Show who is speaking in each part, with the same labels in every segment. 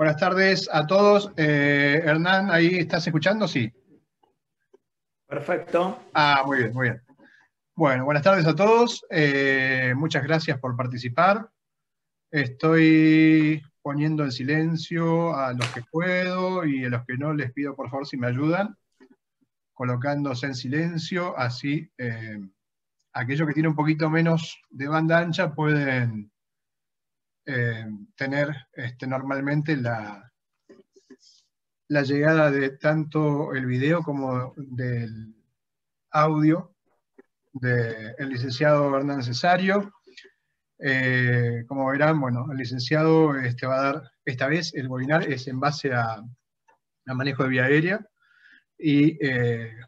Speaker 1: Buenas tardes a todos. Hernán, ¿ahí estás escuchando? Sí.
Speaker 2: Perfecto.
Speaker 1: Muy bien, muy bien. Bueno, buenas tardes a todos. Muchas gracias por participar. Estoy poniendo en silencio a los que puedo y a los que no les pido por favor si me ayudan, colocándose en silencio, así aquellos que tienen un poquito menos de banda ancha pueden tener normalmente la llegada de tanto el video como del audio del licenciado Hernán Cesario. Como verán, bueno, el licenciado va a dar, esta vez el webinar es en base a manejo de vía aérea. Y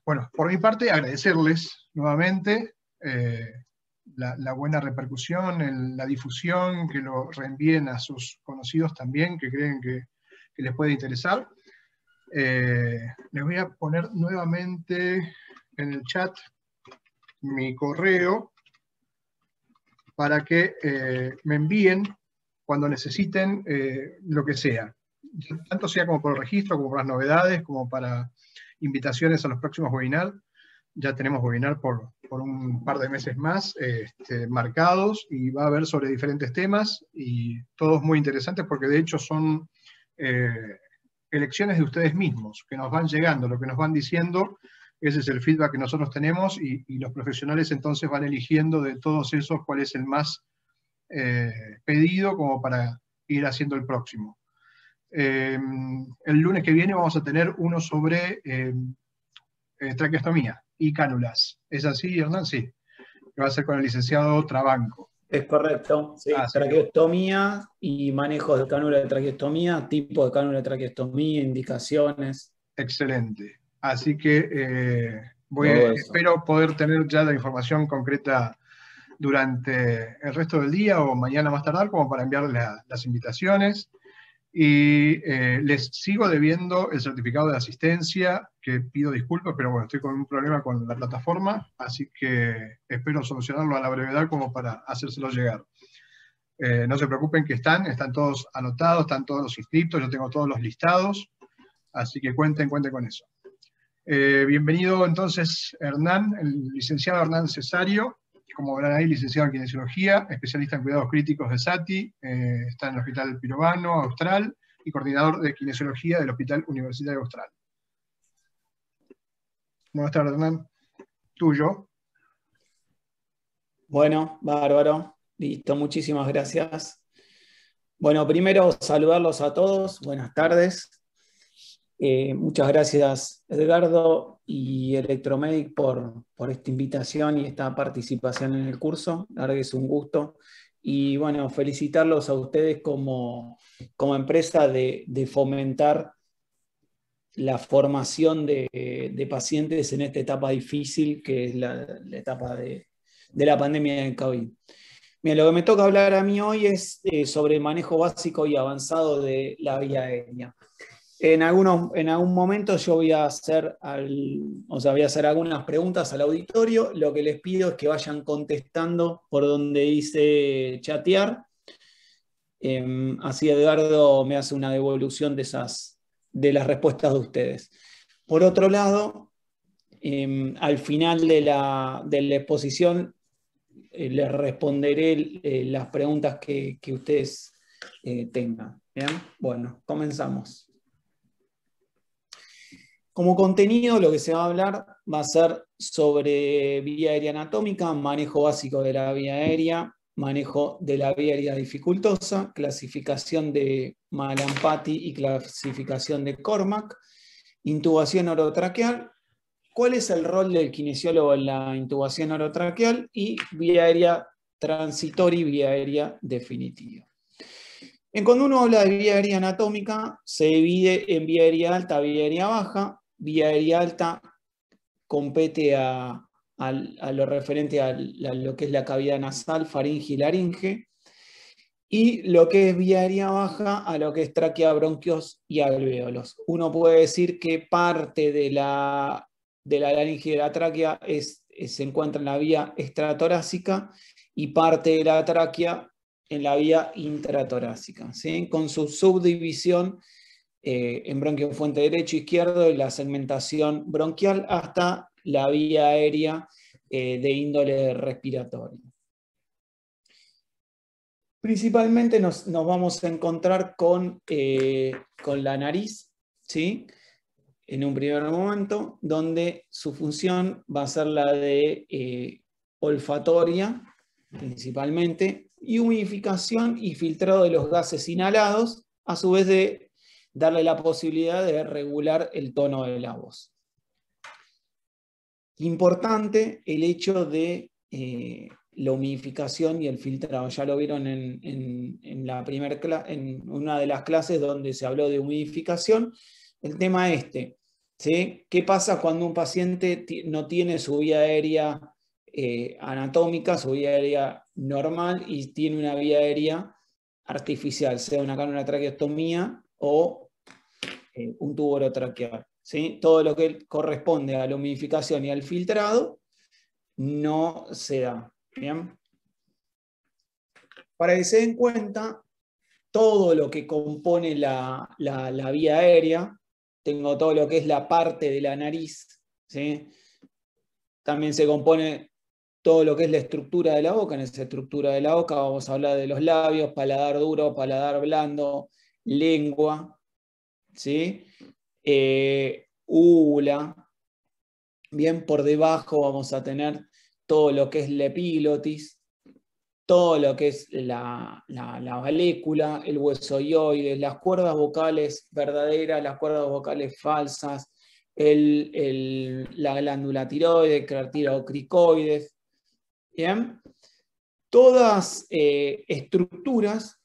Speaker 1: bueno, por mi parte, agradecerles nuevamente la buena repercusión, la difusión, que lo reenvíen a sus conocidos también, que creen que les puede interesar. Les voy a poner nuevamente en el chat mi correo para que me envíen cuando necesiten lo que sea. Tanto sea como por el registro, como por las novedades, como para invitaciones a los próximos webinars. Ya tenemos webinar por un par de meses más marcados, y va a haber sobre diferentes temas, y todos muy interesantes porque de hecho son elecciones de ustedes mismos, que nos van llegando, lo que nos van diciendo. Ese es el feedback que nosotros tenemos, y los profesionales entonces van eligiendo de todos esos cuál es el más pedido como para ir haciendo el próximo. El lunes que viene vamos a tener uno sobre traqueostomía y cánulas. ¿Es así, Hernán? Sí. Que va a ser con el licenciado Trabanco.
Speaker 2: Es correcto, sí. Traqueostomía y manejo de cánula de traqueostomía, tipo de cánula de traqueostomía, indicaciones.
Speaker 1: Excelente. Así que espero poder tener ya la información concreta durante el resto del día o mañana más tardar, como para enviarles las invitaciones. Y les sigo debiendo el certificado de asistencia, que pido disculpas, pero bueno, estoy con un problema con la plataforma, así que espero solucionarlo a la brevedad como para hacérselo llegar. No se preocupen que están todos anotados, están todos los inscriptos, yo tengo todos los listados, así que cuenten con eso. Bienvenido entonces Hernán, el licenciado Hernán Cesario. Como verán ahí, licenciado en Kinesiología, especialista en cuidados críticos de SATI, está en el Hospital Pirovano Austral y coordinador de Kinesiología del Hospital Universitario Austral. Buenas tardes, Hernán. Tuyo.
Speaker 2: Bueno, bárbaro. Listo, muchísimas gracias. Bueno, primero saludarlos a todos. Buenas tardes. Muchas gracias, Edgardo y Electromedic, por esta invitación y esta participación en el curso. La verdad que es un gusto. Y bueno, felicitarlos a ustedes como empresa de fomentar la formación de pacientes en esta etapa difícil que es la etapa de la pandemia del COVID. Bien, lo que me toca hablar a mí hoy es sobre el manejo básico y avanzado de la vía aérea. En algún momento yo voy a hacer algunas preguntas al auditorio. Lo que les pido es que vayan contestando por donde dice chatear. Así Edgardo me hace una devolución de las respuestas de ustedes. Por otro lado, al final de la exposición les responderé las preguntas que ustedes tengan. ¿Bien? Bueno, comenzamos. Como contenido, lo que se va a hablar va a ser sobre vía aérea anatómica, manejo básico de la vía aérea, manejo de la vía aérea dificultosa, clasificación de Mallampati y clasificación de Cormack, intubación orotraqueal, cuál es el rol del kinesiólogo en la intubación orotraqueal y vía aérea transitoria y vía aérea definitiva. Cuando uno habla de vía aérea anatómica, se divide en vía aérea alta, vía aérea baja. Vía aérea alta compete a lo referente a lo que es la cavidad nasal, faringe y laringe, y lo que es vía aérea baja a lo que es tráquea, bronquios y alvéolos. Uno puede decir que parte de la laringe y de la tráquea se encuentra en la vía extratorácica y parte de la tráquea en la vía intratorácica, ¿sí? Con su subdivisión en bronquiofuente derecho e izquierdo y la segmentación bronquial hasta la vía aérea de índole respiratoria. Principalmente nos vamos a encontrar con la nariz, ¿sí? En un primer momento, donde su función va a ser la de olfatoria, principalmente, y humidificación y filtrado de los gases inhalados, a su vez de darle la posibilidad de regular el tono de la voz. Importante el hecho de la humidificación y el filtrado. Ya lo vieron en una de las clases donde se habló de humidificación. El tema ¿sí? ¿Qué pasa cuando un paciente no tiene su vía aérea anatómica, su vía aérea normal, y tiene una vía aérea artificial, sea una traqueostomía o un tubo orotraqueal? ¿Sí? Todo lo que corresponde a la humidificación y al filtrado no se da. ¿Bien? Para que se den cuenta, todo lo que compone la vía aérea, tengo todo lo que es la parte de la nariz, ¿sí? También se compone todo lo que es la estructura de la boca. En esa estructura de la boca vamos a hablar de los labios, paladar duro, paladar blando, lengua, ¿sí? Úvula. Bien, por debajo vamos a tener todo lo que es la epiglotis, todo lo que es la valécula, el hueso hioides, las cuerdas vocales verdaderas, las cuerdas vocales falsas, la glándula tiroides, cartílago-cricoides. ¿Bien? Todas estructuras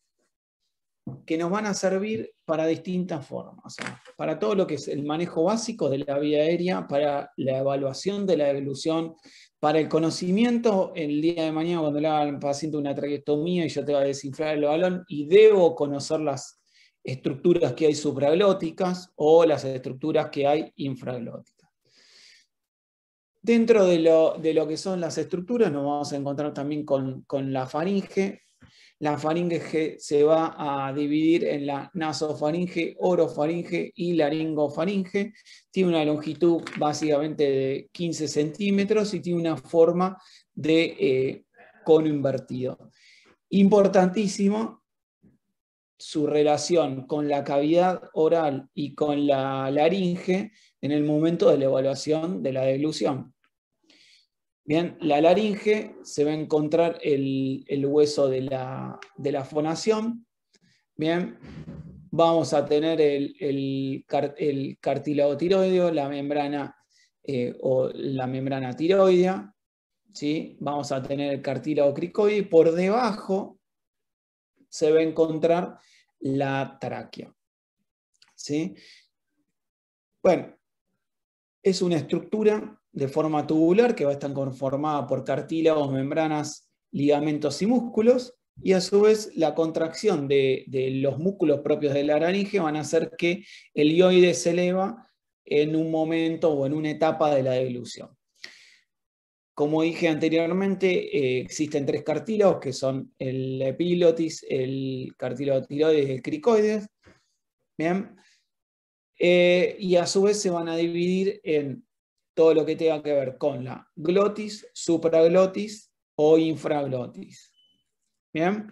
Speaker 2: que nos van a servir para distintas formas. O sea, para todo lo que es el manejo básico de la vía aérea, para la evaluación de la deglución, para el conocimiento el día de mañana cuando le haga al paciente una traqueostomía y yo te voy a desinflar el balón y debo conocer las estructuras que hay supraglóticas o las estructuras que hay infraglóticas. Dentro de lo que son las estructuras nos vamos a encontrar también con la faringe. La faringe se va a dividir en la nasofaringe, orofaringe y laringofaringe. Tiene una longitud básicamente de 15 centímetros y tiene una forma de cono invertido. Importantísimo su relación con la cavidad oral y con la laringe en el momento de la evaluación de la deglución. Bien, la laringe se va a encontrar el hueso de la fonación. Bien, vamos a tener el cartílago tiroideo, la membrana o la membrana tiroidea. ¿Sí? Vamos a tener el cartílago cricoide y por debajo se va a encontrar la tráquea. ¿Sí? Bueno, es una estructura de forma tubular que va a estar conformada por cartílagos, membranas, ligamentos y músculos, y a su vez la contracción de los músculos propios de la laringe van a hacer que el hioide se eleva en un momento o en una etapa de la deglución. Como dije anteriormente, existen tres cartílagos que son el epiglotis, el cartílago tiroides y el cricoides. Bien. Y a su vez se van a dividir en todo lo que tenga que ver con la glotis, supraglotis o infraglotis. Bien,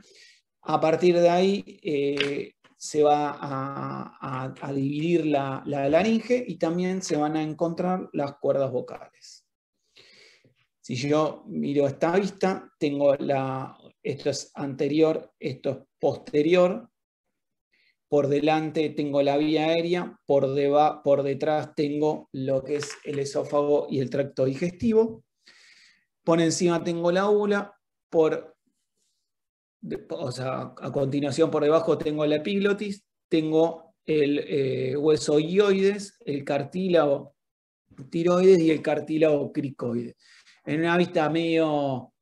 Speaker 2: a partir de ahí se va a dividir la laringe y también se van a encontrar las cuerdas vocales. Si yo miro esta vista, tengo esto es anterior, esto es posterior. Por delante tengo la vía aérea, por detrás tengo lo que es el esófago y el tracto digestivo. Por encima tengo la úvula, a continuación por debajo tengo la epiglotis, tengo el hueso hioides, el cartílago tiroides y el cartílago cricoides. En una vista medio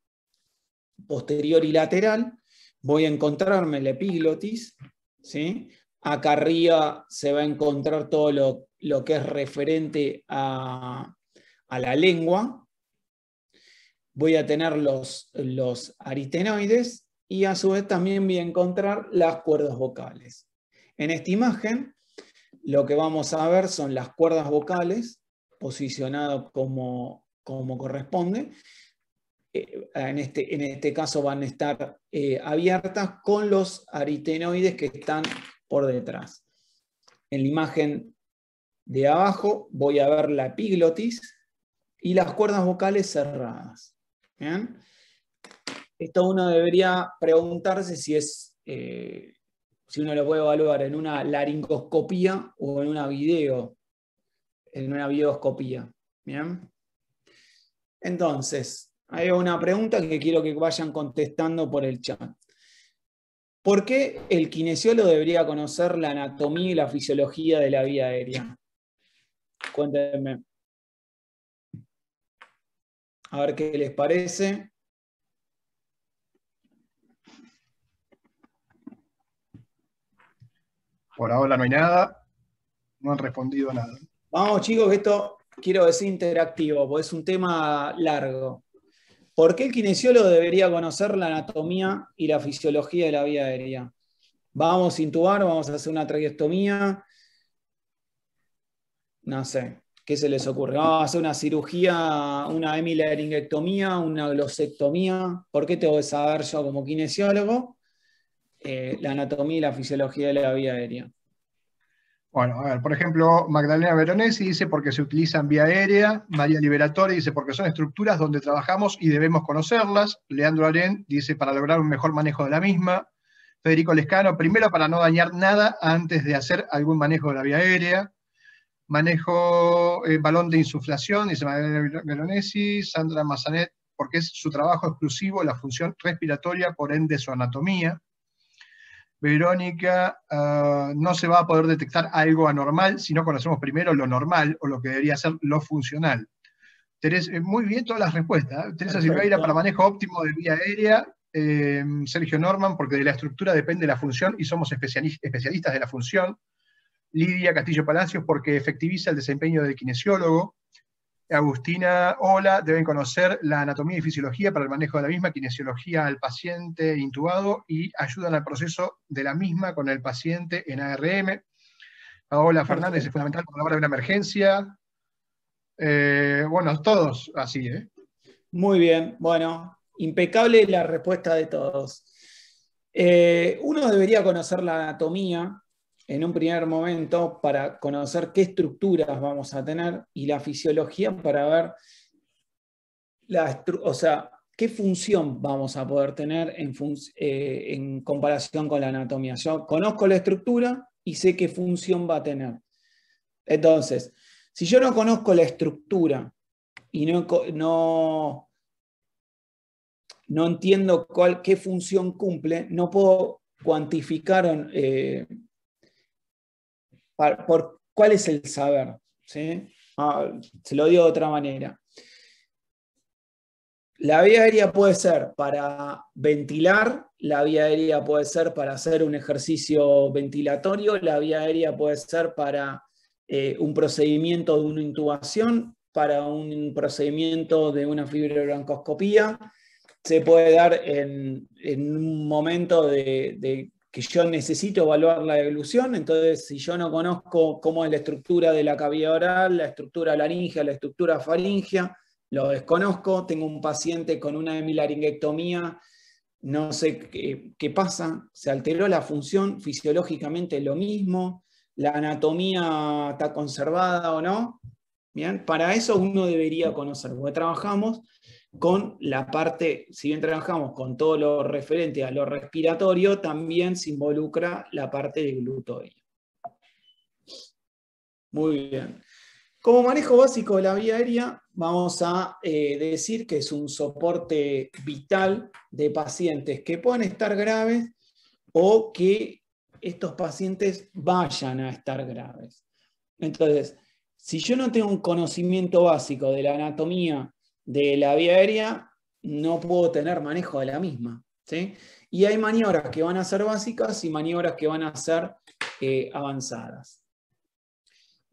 Speaker 2: posterior y lateral voy a encontrarme la epiglotis, ¿sí? Acá arriba se va a encontrar todo lo que es referente a la lengua. Voy a tener los aritenoides y a su vez también voy a encontrar las cuerdas vocales. En esta imagen lo que vamos a ver son las cuerdas vocales posicionadas como corresponde. En este caso van a estar abiertas con los aritenoides que están por detrás. En la imagen de abajo voy a ver la epiglotis y las cuerdas vocales cerradas. ¿Bien? Esto uno debería preguntarse si uno lo puede evaluar en una laringoscopía o en una videoscopía. ¿Bien? Entonces, hay una pregunta que quiero que vayan contestando por el chat. ¿Por qué el kinesiólogo debería conocer la anatomía y la fisiología de la vía aérea? Cuéntenme. A ver qué les parece.
Speaker 1: Por ahora no hay nada, no han respondido nada.
Speaker 2: Vamos, chicos, que esto quiero decir interactivo, porque es un tema largo. ¿Por qué el kinesiólogo debería conocer la anatomía y la fisiología de la vía aérea? Vamos a intubar, vamos a hacer una traqueostomía. No sé, ¿qué se les ocurre? Vamos a hacer una cirugía, una hemilaringectomía, una glosectomía. ¿Por qué tengo que saber yo como kinesiólogo la anatomía y la fisiología de la vía aérea?
Speaker 1: Bueno, a ver, por ejemplo, Magdalena Veronesi dice porque se utiliza en vía aérea, María Liberatore dice porque son estructuras donde trabajamos y debemos conocerlas, Leandro Arén dice para lograr un mejor manejo de la misma, Federico Lescano, primero para no dañar nada antes de hacer algún manejo de la vía aérea, manejo balón de insuflación, dice Magdalena Veronesi, Sandra Massanet, porque es su trabajo exclusivo, la función respiratoria, por ende su anatomía. Verónica, no se va a poder detectar algo anormal si no conocemos primero lo normal o lo que debería ser lo funcional. Teresa, muy bien todas las respuestas. Teresa Silveira para manejo óptimo de vía aérea. Sergio Norman, porque de la estructura depende la función y somos especialistas de la función. Lidia Castillo Palacios, porque efectiviza el desempeño del kinesiólogo. Agustina, hola, deben conocer la anatomía y fisiología para el manejo de la misma, kinesiología al paciente intubado y ayudan al proceso de la misma con el paciente en ARM. Paola Fernández es fundamental para la hora de una emergencia. Bueno, todos así, ¿eh?
Speaker 2: Muy bien, bueno, impecable la respuesta de todos. Uno debería conocer la anatomía en un primer momento para conocer qué estructuras vamos a tener y la fisiología para ver qué función vamos a poder tener en comparación con la anatomía. Yo conozco la estructura y sé qué función va a tener. Entonces, si yo no conozco la estructura y no entiendo qué función cumple, no puedo cuantificar por cuál es el saber. ¿Sí? Se lo digo de otra manera. La vía aérea puede ser para ventilar, la vía aérea puede ser para hacer un ejercicio ventilatorio, la vía aérea puede ser para un procedimiento de una intubación, para un procedimiento de una fibrobroncoscopía. Se puede dar en un momento de que yo necesito evaluar la deglución. Entonces, si yo no conozco cómo es la estructura de la cavidad oral, la estructura laríngea, la estructura faríngea, lo desconozco, tengo un paciente con una hemilaringectomía, no sé qué pasa, se alteró la función, fisiológicamente lo mismo, la anatomía está conservada o no. Bien, para eso uno debería conocer, porque trabajamos con la parte, si bien trabajamos con todo lo referente a lo respiratorio, también se involucra la parte de glutorio. Muy bien. Como manejo básico de la vía aérea, vamos a decir que es un soporte vital de pacientes que pueden estar graves o que estos pacientes vayan a estar graves. Entonces, si yo no tengo un conocimiento básico de la anatomía de la vía aérea, no puedo tener manejo de la misma. ¿Sí? Y hay maniobras que van a ser básicas y maniobras que van a ser avanzadas.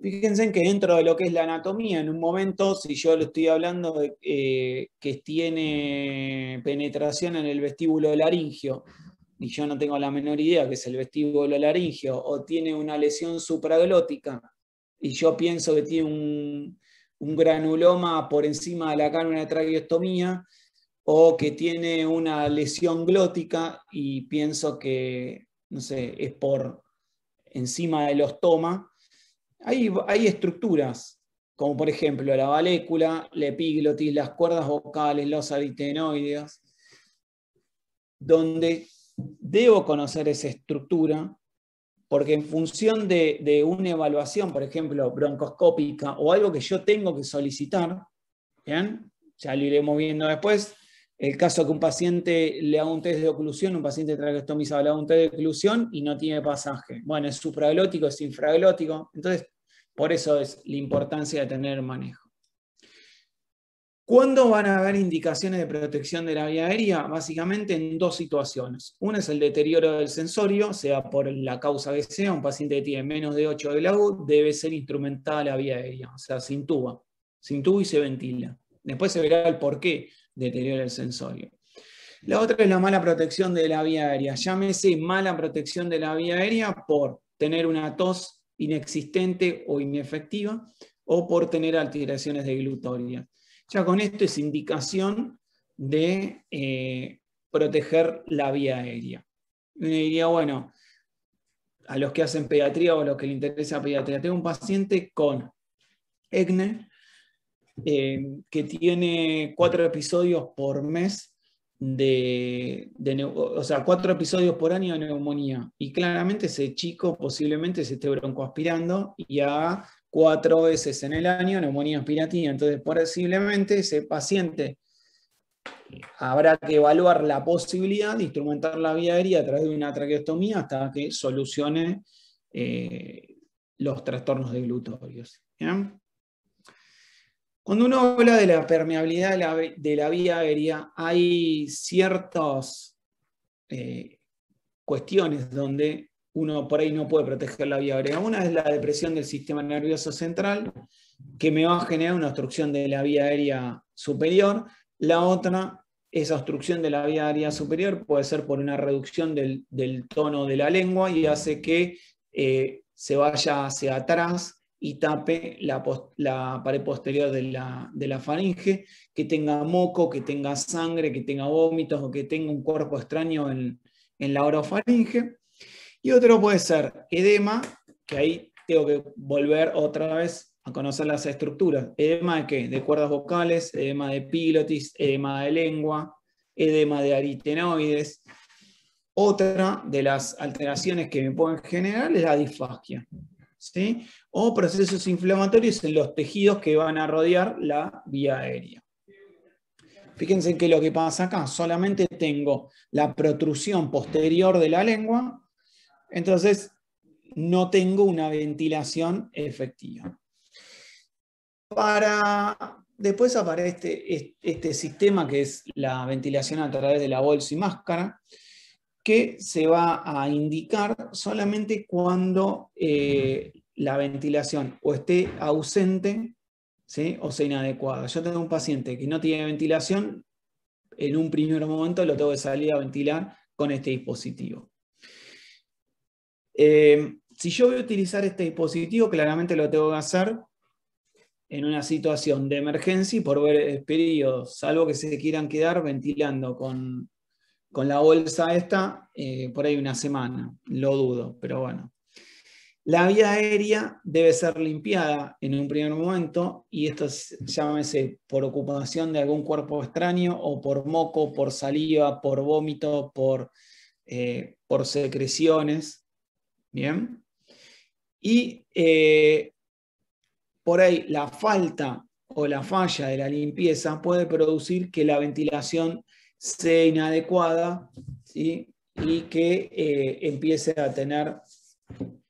Speaker 2: Fíjense que dentro de lo que es la anatomía, en un momento, si yo le estoy hablando de que tiene penetración en el vestíbulo laringio, y yo no tengo la menor idea que es el vestíbulo laringio, o tiene una lesión supraglótica, y yo pienso que tiene un granuloma por encima de la cánula de traqueostomía, o que tiene una lesión glótica y pienso que, no sé, es por encima del ostoma. Hay estructuras, como por ejemplo la valécula, la epiglotis, las cuerdas vocales, los aritenoides, donde debo conocer esa estructura, porque en función de una evaluación, por ejemplo, broncoscópica o algo que yo tengo que solicitar, ¿bien? Ya lo iremos viendo después. El caso que un paciente le haga un test de oclusión, un paciente traqueostomizado le haga un test de oclusión y no tiene pasaje. Bueno, es supraglótico, es infraglótico. Entonces, por eso es la importancia de tener manejo. ¿Cuándo van a haber indicaciones de protección de la vía aérea? Básicamente en dos situaciones. Una es el deterioro del sensorio, sea por la causa que sea, un paciente que tiene menos de 8 de GLAU, debe ser instrumentada la vía aérea, o sea, se intuba y se ventila. Después se verá el por qué deteriora el sensorio. La otra es la mala protección de la vía aérea. Llámese mala protección de la vía aérea por tener una tos inexistente o inefectiva o por tener alteraciones de glutoria. Ya con esto es indicación de proteger la vía aérea. Uno diría, bueno, a los que hacen pediatría o a los que les interesa pediatría, tengo un paciente con ECNE que tiene 4 episodios por mes o sea, 4 episodios por año de neumonía. Y claramente ese chico posiblemente se esté broncoaspirando y haga 4 veces en el año neumonía aspirativa. Entonces, posiblemente ese paciente habrá que evaluar la posibilidad de instrumentar la vía aérea a través de una traqueostomía hasta que solucione los trastornos de glutorios. ¿Bien? Cuando uno habla de la permeabilidad de la vía aérea, hay ciertas cuestiones donde uno por ahí no puede proteger la vía aérea. Una es la depresión del sistema nervioso central, que me va a generar una obstrucción de la vía aérea superior. La otra, esa obstrucción de la vía aérea superior puede ser por una reducción del tono de la lengua y hace que se vaya hacia atrás y tape la pared posterior de la faringe, que tenga moco, que tenga sangre, que tenga vómitos o que tenga un cuerpo extraño en la orofaringe. Y otro puede ser edema, que ahí tengo que volver otra vez a conocer las estructuras. ¿Edema de qué? De cuerdas vocales, edema de epiglotis, edema de lengua, edema de aritenoides. Otra de las alteraciones que me pueden generar es la disfagia, ¿sí? O procesos inflamatorios en los tejidos que van a rodear la vía aérea. Fíjense que lo que pasa acá, solamente tengo la protrusión posterior de la lengua, entonces no tengo una ventilación efectiva. Después aparece este sistema que es la ventilación a través de la bolsa y máscara, que se va a indicar solamente cuando la ventilación o esté ausente, ¿sí? O sea inadecuada. Yo tengo un paciente que no tiene ventilación, en un primer momento lo tengo que salir a ventilar con este dispositivo. Si yo voy a utilizar este dispositivo, claramente lo tengo que hacer en una situación de emergencia y por ver periodos, salvo que se quieran quedar ventilando con la bolsa esta, por ahí una semana, lo dudo, pero bueno. La vía aérea debe ser limpiada en un primer momento, y esto llámese por ocupación de algún cuerpo extraño, o por moco, por saliva, por vómito, por secreciones. ¿Bien? Y por ahí la falta o la falla de la limpieza puede producir que la ventilación sea inadecuada, ¿sí? Y que empiece a tener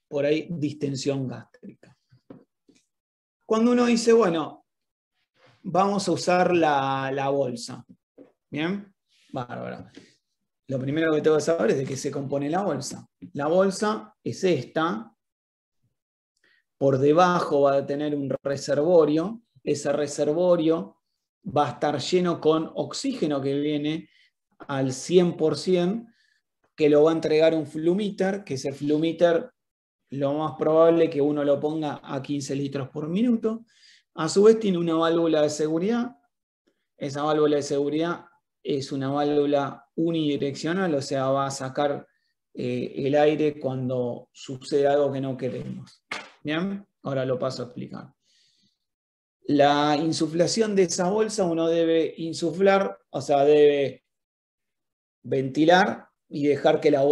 Speaker 2: por ahí distensión gástrica. Cuando uno dice, bueno, vamos a usar la bolsa, ¿bien? Bárbaro. Lo primero que tengo que saber es de qué se compone la bolsa. La bolsa es esta, por debajo va a tener un reservorio. Ese reservorio va a estar lleno con oxígeno que viene al 100%, que lo va a entregar un flumíter, que ese flumíter lo más probable es que uno lo ponga a 15 litros por minuto. A su vez tiene una válvula de seguridad. Esa válvula de seguridad es una válvula unidireccional, o sea, va a sacar el aire cuando sucede algo que no queremos. ¿Bien? Ahora lo paso a explicar. La insuflación de esa bolsa, uno debe insuflar, o sea, debe ventilar y dejar que la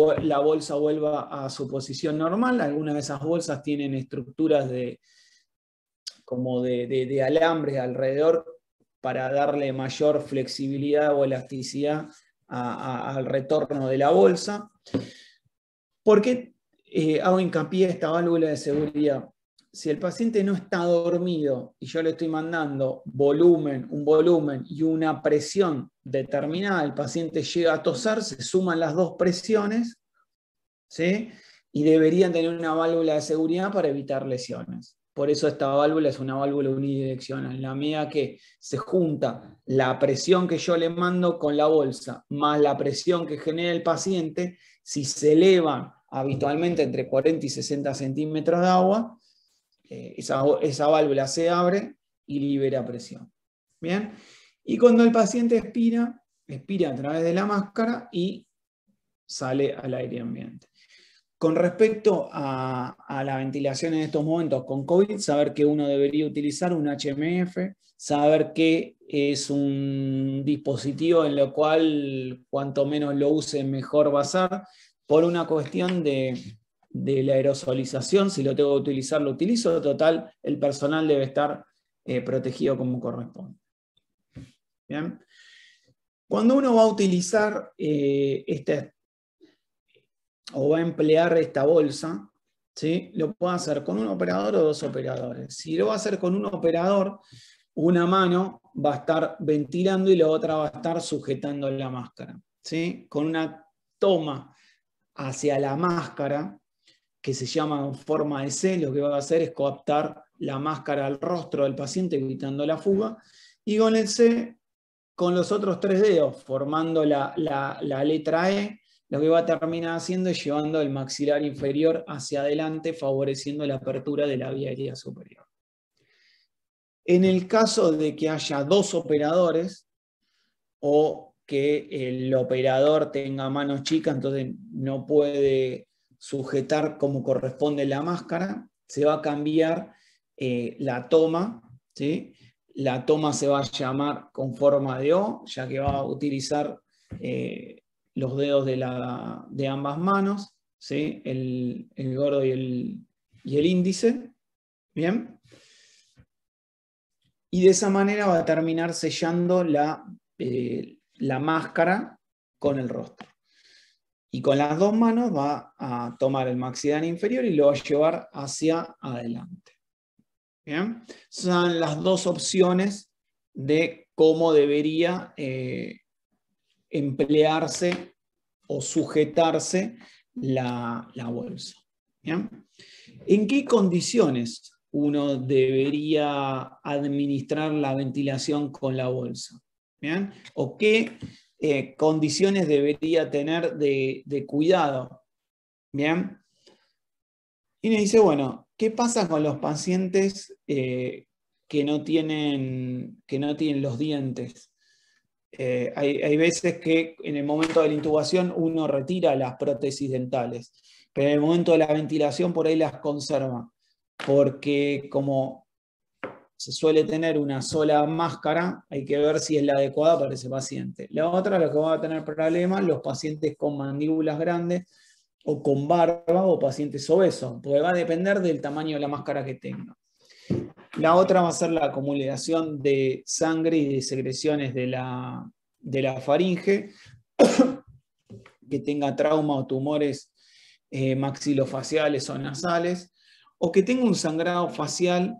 Speaker 2: bolsa vuelva a su posición normal. Algunas de esas bolsas tienen estructuras como de alambre alrededor para darle mayor flexibilidad o elasticidad al retorno de la bolsa. ¿Por qué hago hincapié en esta válvula de seguridad? Si el paciente no está dormido y yo le estoy mandando un volumen y una presión determinada, el paciente llega a toser, se suman las dos presiones, ¿sí? Y deberían tener una válvula de seguridad para evitar lesiones. Por eso esta válvula es una válvula unidireccional. En la medida que se junta la presión que yo le mando con la bolsa más la presión que genera el paciente, si se elevan habitualmente entre 40 y 60 centímetros de agua, esa válvula se abre y libera presión. ¿Bien? Y cuando el paciente expira a través de la máscara y sale al aire ambiente. Con respecto a la ventilación en estos momentos con COVID, saber que uno debería utilizar un HMF, saber que es un dispositivo en lo cual cuanto menos lo use mejor va a ser, por una cuestión de la aerosolización. Si lo tengo que utilizar, lo utilizo. Total, el personal debe estar protegido como corresponde. Bien. Cuando uno va a utilizar o va a emplear esta bolsa, ¿sí? Lo puede hacer con un operador o dos operadores. Si lo va a hacer con un operador, una mano va a estar ventilando y la otra va a estar sujetando la máscara, ¿sí? Con una toma hacia la máscara, que se llama en forma de C, lo que va a hacer es coaptar la máscara al rostro del paciente, evitando la fuga, y con el C, con los otros tres dedos, formando la letra E, lo que va a terminar haciendo es llevando el maxilar inferior hacia adelante, favoreciendo la apertura de la vía aérea superior. En el caso de que haya dos operadores o que el operador tenga manos chicas, entonces no puede sujetar como corresponde la máscara, se va a cambiar la toma, ¿sí? La toma se va a llamar con forma de O, ya que va a utilizar los dedos de ambas manos, ¿sí? El gordo y el índice. ¿Bien? Y de esa manera va a terminar sellando la máscara con el rostro. Y con las dos manos va a tomar el maxilar inferior y lo va a llevar hacia adelante. ¿Bien? Son las dos opciones de cómo debería emplearse o sujetarse la bolsa. ¿Bien? ¿En qué condiciones uno debería administrar la ventilación con la bolsa? ¿Bien? ¿O qué condiciones debería tener de cuidado? ¿Bien? Y me dice, bueno, ¿qué pasa con los pacientes que no tienen los dientes? Hay veces que en el momento de la intubación uno retira las prótesis dentales, pero en el momento de la ventilación por ahí las conserva, porque como se suele tener una sola máscara, hay que ver si es la adecuada para ese paciente. La otra, lo que va a tener problemas, los pacientes con mandíbulas grandes o con barba o pacientes obesos, porque va a depender del tamaño de la máscara que tenga. La otra va a ser la acumulación de sangre y de secreciones de la faringe, que tenga trauma o tumores maxilofaciales o nasales, o que tenga un sangrado facial,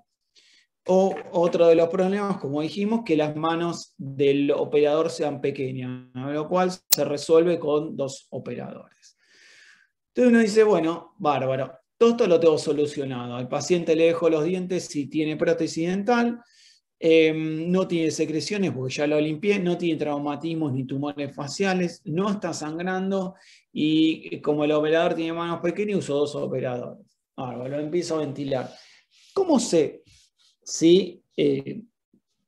Speaker 2: o otro de los problemas, como dijimos, que las manos del operador sean pequeñas, lo cual se resuelve con dos operadores. Entonces uno dice, bueno, bárbaro, Todo esto lo tengo solucionado. Al paciente le dejo los dientes si tiene prótesis dental, no tiene secreciones porque ya lo limpié, no tiene traumatismos ni tumores faciales, no está sangrando y como el operador tiene manos pequeñas, uso 2 operadores. Ahora lo empiezo a ventilar. ¿Cómo sé si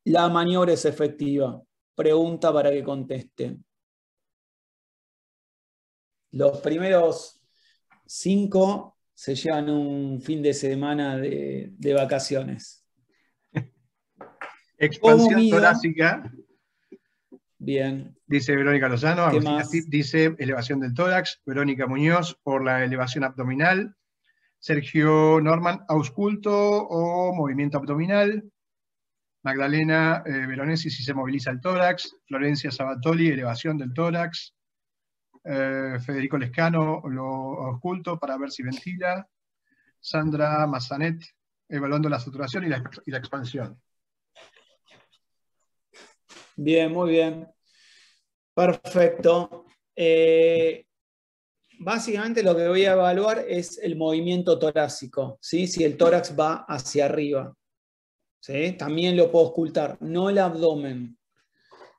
Speaker 2: la maniobra es efectiva? Pregunta para que contesten. Los primeros 5 se llevan un fin de semana de vacaciones.
Speaker 1: Expansión torácica.
Speaker 2: Bien.
Speaker 1: Dice Verónica Lozano.
Speaker 2: ¿Qué
Speaker 1: Agustina
Speaker 2: más?
Speaker 1: Stip dice elevación del tórax. Verónica Muñoz por la elevación abdominal. Sergio Norman, ausculto o movimiento abdominal. Magdalena Veronesi si se moviliza el tórax. Florencia Sabatoli, elevación del tórax. Federico Lescano, lo ausculto para ver si ventila. Sandra Massanet, evaluando la saturación y la expansión.
Speaker 2: Bien, muy bien. Perfecto. Básicamente lo que voy a evaluar es el movimiento torácico, ¿sí? Si el tórax va hacia arriba. ¿Sí? También lo puedo ocultar, no el abdomen.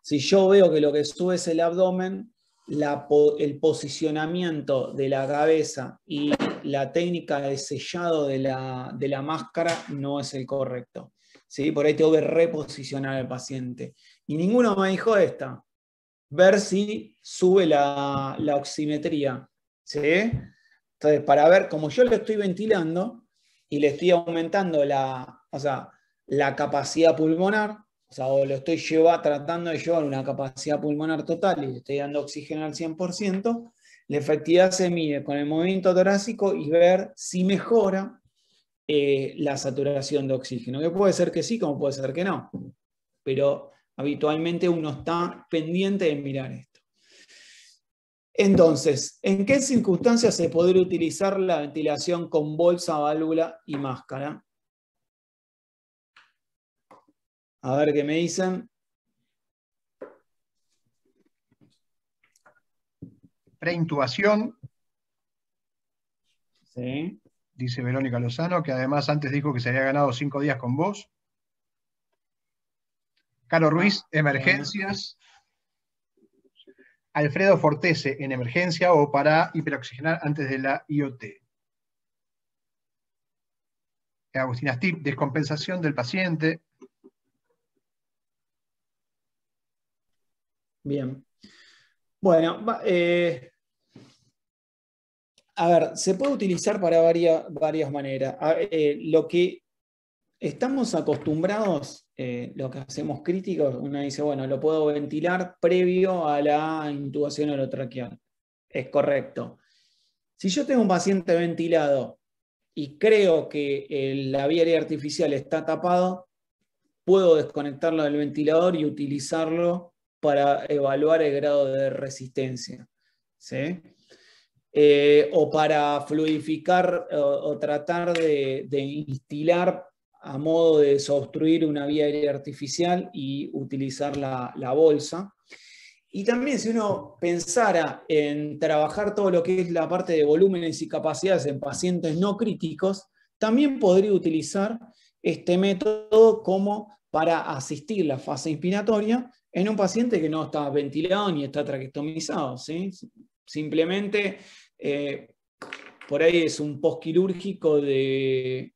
Speaker 2: Si yo veo que lo que sube es el abdomen, el posicionamiento de la cabeza y la técnica de sellado de la máscara no es el correcto. ¿Sí? Por ahí tengo que reposicionar al paciente. Y ninguno me dijo esta. Ver si sube la oximetría. ¿Sí? Entonces, para ver, como yo lo estoy ventilando y le estoy aumentando la capacidad pulmonar, o lo estoy tratando de llevar una capacidad pulmonar total y le estoy dando oxígeno al 100%, la efectividad se mide con el movimiento torácico y ver si mejora la saturación de oxígeno. Que puede ser que sí, como puede ser que no. Pero habitualmente uno está pendiente de mirar esto. Entonces, ¿en qué circunstancias se podría utilizar la ventilación con bolsa, válvula y máscara? A ver qué me dicen.
Speaker 1: Preintubación.
Speaker 2: Sí.
Speaker 1: Dice Verónica Lozano, que además antes dijo que se había ganado 5 días con vos. Caro Ruiz, emergencias. Alfredo Fortese, en emergencia o para hiperoxigenar antes de la IOT. Agustina Stip, descompensación del paciente.
Speaker 2: Bien. Bueno, a ver, se puede utilizar para varias maneras. Lo que estamos acostumbrados, lo que hacemos críticos, uno dice, bueno, lo puedo ventilar previo a la intubación orotraqueal. Es correcto. Si yo tengo un paciente ventilado y creo que la vía aérea artificial está tapado, puedo desconectarlo del ventilador y utilizarlo para evaluar el grado de resistencia. ¿Sí? O para fluidificar o tratar de instilar a modo de desobstruir una vía aérea artificial y utilizar la bolsa. Y también si uno pensara en trabajar todo lo que es la parte de volúmenes y capacidades en pacientes no críticos, también podría utilizar este método como para asistir la fase inspiratoria en un paciente que no está ventilado ni está traqueostomizado, ¿sí? Simplemente por ahí es un postquirúrgico de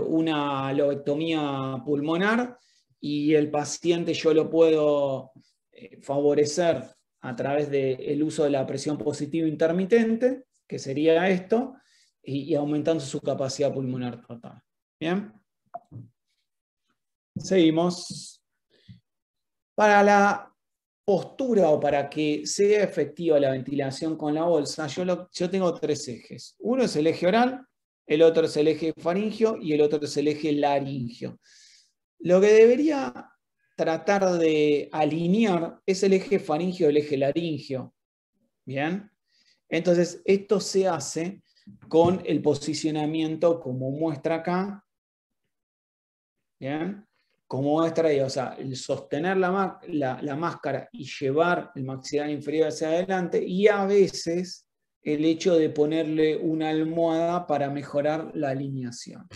Speaker 2: una lobectomía pulmonar y el paciente yo lo puedo favorecer a través del uso de la presión positiva intermitente, que sería esto, y aumentando su capacidad pulmonar total. ¿Bien? Seguimos. Para la postura o para que sea efectiva la ventilación con la bolsa, yo tengo 3 ejes. Uno es el eje oral, el otro es el eje faringio y el otro es el eje laringio. Lo que debería tratar de alinear es el eje faringio y el eje laringio. ¿Bien? Entonces, esto se hace con el posicionamiento como muestra acá. ¿Bien? Como muestra ahí, o sea, el sostener la máscara y llevar el maxilar inferior hacia adelante, y a veces el hecho de ponerle una almohada para mejorar la alineación.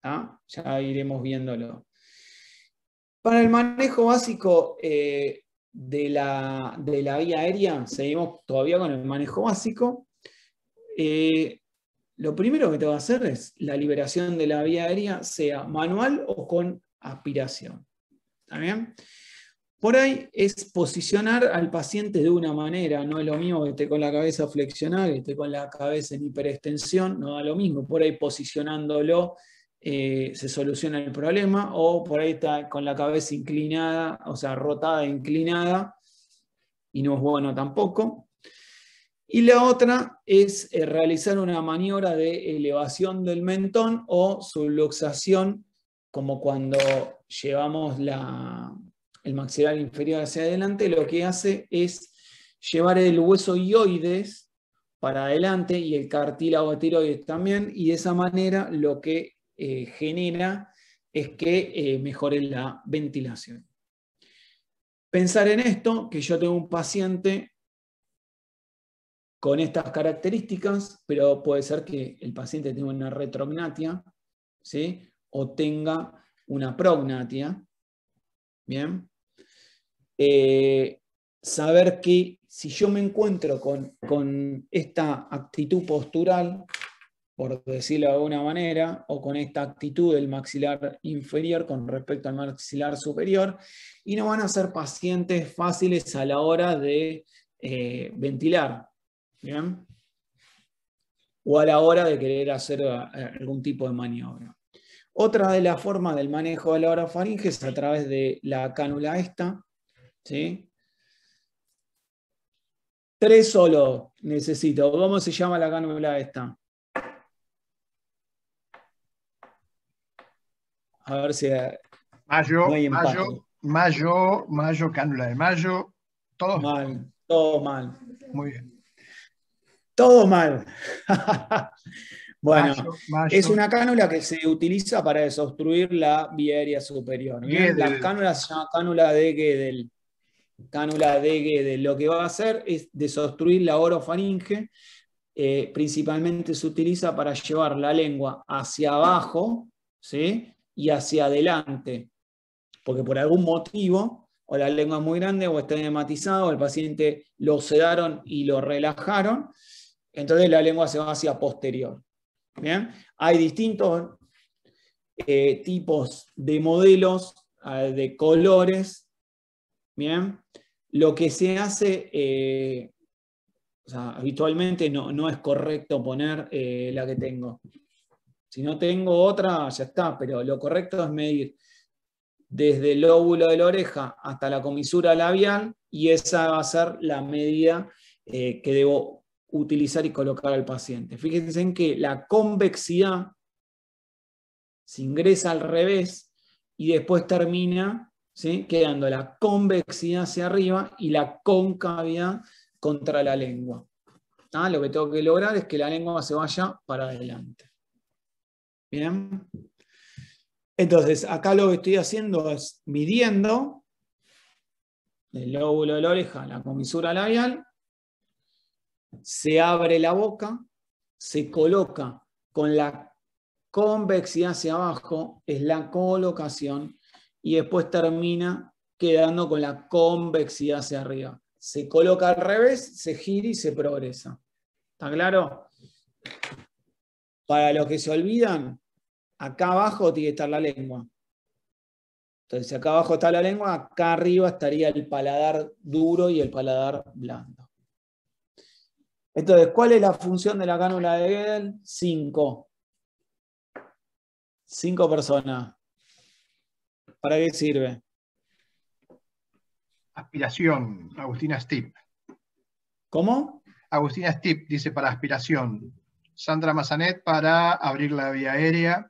Speaker 2: ¿Ah? Ya iremos viéndolo. Para el manejo básico de la vía aérea, seguimos todavía con el manejo básico. Lo primero que te va a hacer es la liberación de la vía aérea, sea manual o con aspiración. ¿Está bien? Por ahí es posicionar al paciente de una manera, no es lo mismo que esté con la cabeza flexionada, que esté con la cabeza en hiperextensión, no da lo mismo. Por ahí posicionándolo se soluciona el problema, o por ahí está con la cabeza inclinada, o sea, rotada e inclinada, y no es bueno tampoco. Y la otra es realizar una maniobra de elevación del mentón o subluxación, como cuando llevamos el maxilar inferior hacia adelante, lo que hace es llevar el hueso ioides para adelante y el cartílago tiroides también, y de esa manera lo que genera es que mejore la ventilación. Pensar en esto, que yo tengo un paciente con estas características, pero puede ser que el paciente tenga una retrognatia, ¿sí? O tenga una prognatia. Bien. Saber que si yo me encuentro con esta actitud postural, por decirlo de alguna manera, o con esta actitud del maxilar inferior con respecto al maxilar superior, y no van a ser pacientes fáciles a la hora de ventilar. ¿Bien? O a la hora de querer hacer algún tipo de maniobra. Otra de las formas del manejo de la orofaringe es a través de la cánula esta, ¿sí? 3 solo necesito. ¿Cómo se llama la cánula esta? A ver si no hay empate.
Speaker 1: Mayo, cánula de mayo. Todos
Speaker 2: mal, todo mal.
Speaker 1: muy bien.
Speaker 2: Todo mal. Bueno,
Speaker 1: Mayo.
Speaker 2: es una cánula que se utiliza para desobstruir la vía aérea superior. ¿Bien? La cánula se llama cánula de Guedel. Cánula de Guedel. Lo que va a hacer es desobstruir la orofaringe. Principalmente se utiliza para llevar la lengua hacia abajo, ¿sí? Y hacia adelante. Porque por algún motivo, o la lengua es muy grande, o está edematizado, o el paciente lo sedaron y lo relajaron, entonces la lengua se va hacia posterior. ¿Bien? Hay distintos tipos de modelos, de colores. ¿Bien? Lo que se hace, o sea, habitualmente no es correcto poner la que tengo. Si no tengo otra, ya está, pero lo correcto es medir desde el lóbulo de la oreja hasta la comisura labial, y esa va a ser la medida que debo utilizar y colocar al paciente. Fíjense en que la convexidad se ingresa al revés y después termina, ¿sí?, quedando la convexidad hacia arriba y la concavidad contra la lengua. ¿Ah? Lo que tengo que lograr es que la lengua se vaya para adelante. Bien. Entonces, acá lo que estoy haciendo es midiendo el lóbulo de la oreja, la comisura labial, se abre la boca, se coloca con la convexidad hacia abajo, es la colocación, y después termina quedando con la convexidad hacia arriba. Se coloca al revés, se gira y se progresa. ¿Está claro? Para los que se olvidan, acá abajo tiene que estar la lengua. Entonces, si acá abajo está la lengua, acá arriba estaría el paladar duro y el paladar blando. Entonces, ¿cuál es la función de la cánula de Guedel? 5. 5 personas. ¿Para qué sirve?
Speaker 1: Aspiración, Agustina Stipp.
Speaker 2: ¿Cómo?
Speaker 1: Agustina Stipp dice para aspiración. Sandra Massanet para abrir la vía aérea.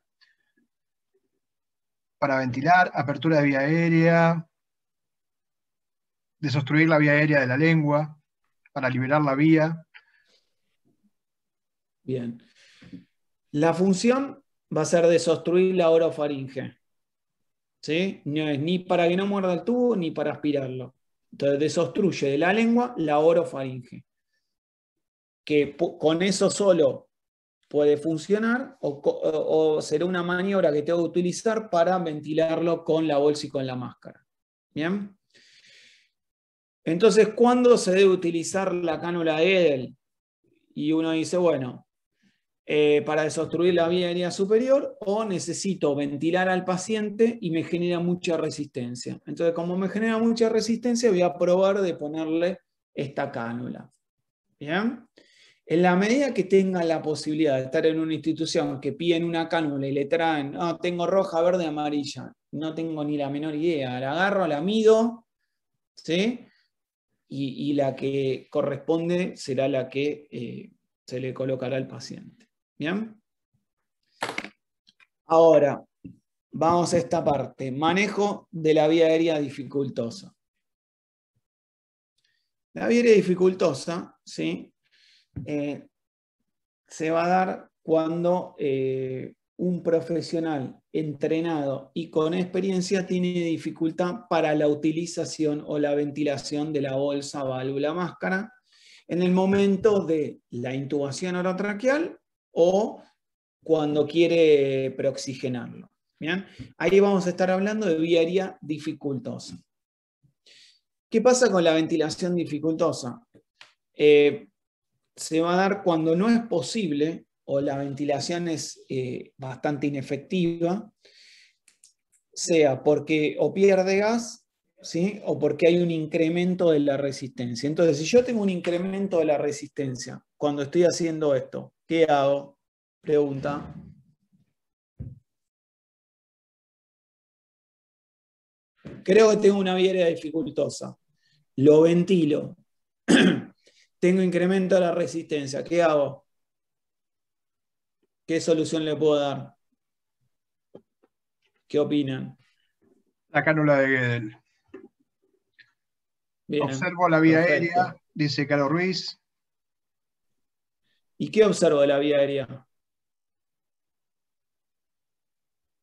Speaker 1: Para ventilar, apertura de vía aérea. Desobstruir la vía aérea de la lengua. Para liberar la vía.
Speaker 2: Bien. La función va a ser desobstruir la orofaringe. ¿Sí? No es ni para que no muerda el tubo ni para aspirarlo. Entonces desobstruye de la lengua la orofaringe. que con eso solo puede funcionar o será una maniobra que tengo que utilizar para ventilarlo con la bolsa y con la máscara. ¿Bien? Entonces, ¿cuándo se debe utilizar la cánula de Edel? Y uno dice, bueno, para desobstruir la vía aérea superior o necesito ventilar al paciente y me genera mucha resistencia. Entonces, como me genera mucha resistencia, voy a probar de ponerle esta cánula. ¿Bien? En la medida que tengan la posibilidad de estar en una institución que piden una cánula y le traen, no, tengo roja, verde, amarilla, no tengo ni la menor idea, la agarro, la mido, ¿sí? Y la que corresponde será la que se le colocará al paciente. ¿Bien? Ahora, vamos a esta parte, manejo de la vía aérea dificultosa. La vía aérea dificultosa, ¿sí? Se va a dar cuando un profesional entrenado y con experiencia tiene dificultad para la utilización o la ventilación de la bolsa, válvula, máscara en el momento de la intubación orotraqueal o cuando quiere preoxigenarlo. ¿Bien? Ahí vamos a estar hablando de vía aérea dificultosa. ¿Qué pasa con la ventilación dificultosa? Se va a dar cuando no es posible o la ventilación es bastante inefectiva, sea porque o pierde gas, ¿sí? O porque hay un incremento de la resistencia. Entonces, si yo tengo un incremento de la resistencia cuando estoy haciendo esto, ¿qué hago? Pregunta. Creo que tengo una vía aérea dificultosa. Lo ventilo. Tengo incremento de la resistencia. ¿Qué hago? ¿Qué solución le puedo dar? ¿Qué opinan?
Speaker 1: La cánula de Guedel.
Speaker 2: Bien,
Speaker 1: observo la vía
Speaker 2: perfecto.
Speaker 1: aérea, dice Caro Ruiz.
Speaker 2: ¿Y qué observo de la vía aérea?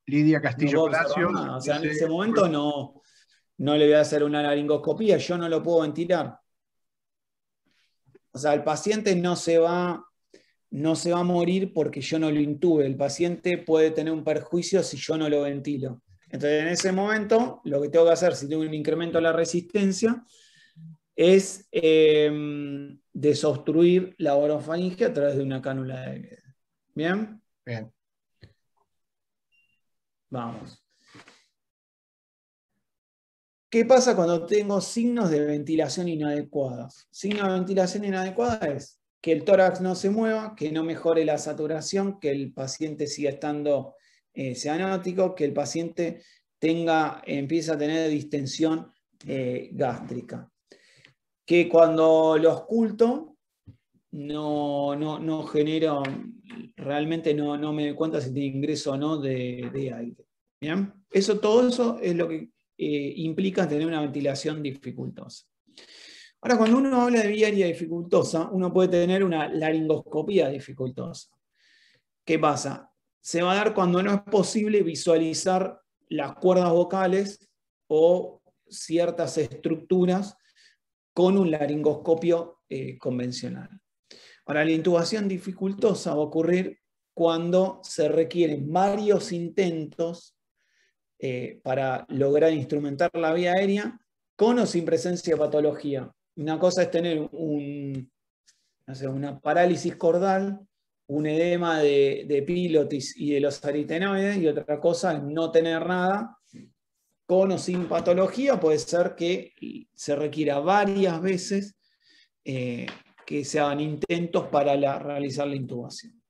Speaker 1: Lidia
Speaker 2: No
Speaker 1: Castillo
Speaker 2: puedo observar
Speaker 1: Palacios
Speaker 2: nada. O sea, en
Speaker 1: dice,
Speaker 2: ese momento no le voy a hacer una laringoscopía, yo no lo puedo ventilar. O sea, el paciente no se va a morir porque yo no lo intube. El paciente puede tener un perjuicio si yo no lo ventilo. Entonces, en ese momento, lo que tengo que hacer, si tengo un incremento de la resistencia, es desobstruir la orofaringe a través de una cánula de Guedel. ¿Bien?
Speaker 1: bien.
Speaker 2: Vamos. ¿Qué pasa cuando tengo signos de ventilación inadecuados? Signos de ventilación inadecuada es que el tórax no se mueva, que no mejore la saturación, que el paciente siga estando cianótico, que el paciente empiece a tener distensión gástrica. Que cuando lo oculto no genero, realmente no me doy cuenta si tiene ingreso o no de aire. ¿Bien? Todo eso es lo que implica tener una ventilación dificultosa. Ahora, cuando uno habla de vía aérea dificultosa, uno puede tener una laringoscopía dificultosa. ¿Qué pasa? Se va a dar cuando no es posible visualizar las cuerdas vocales o ciertas estructuras con un laringoscopio convencional. Ahora, la intubación dificultosa va a ocurrir cuando se requieren varios intentos para lograr instrumentar la vía aérea con o sin presencia de patología. Una cosa es tener una parálisis cordal, un edema de pilotis y de los aritenoides, y otra cosa es no tener nada. Con o sin patología, puede ser que se requiera varias veces que se hagan intentos para realizar la intubación.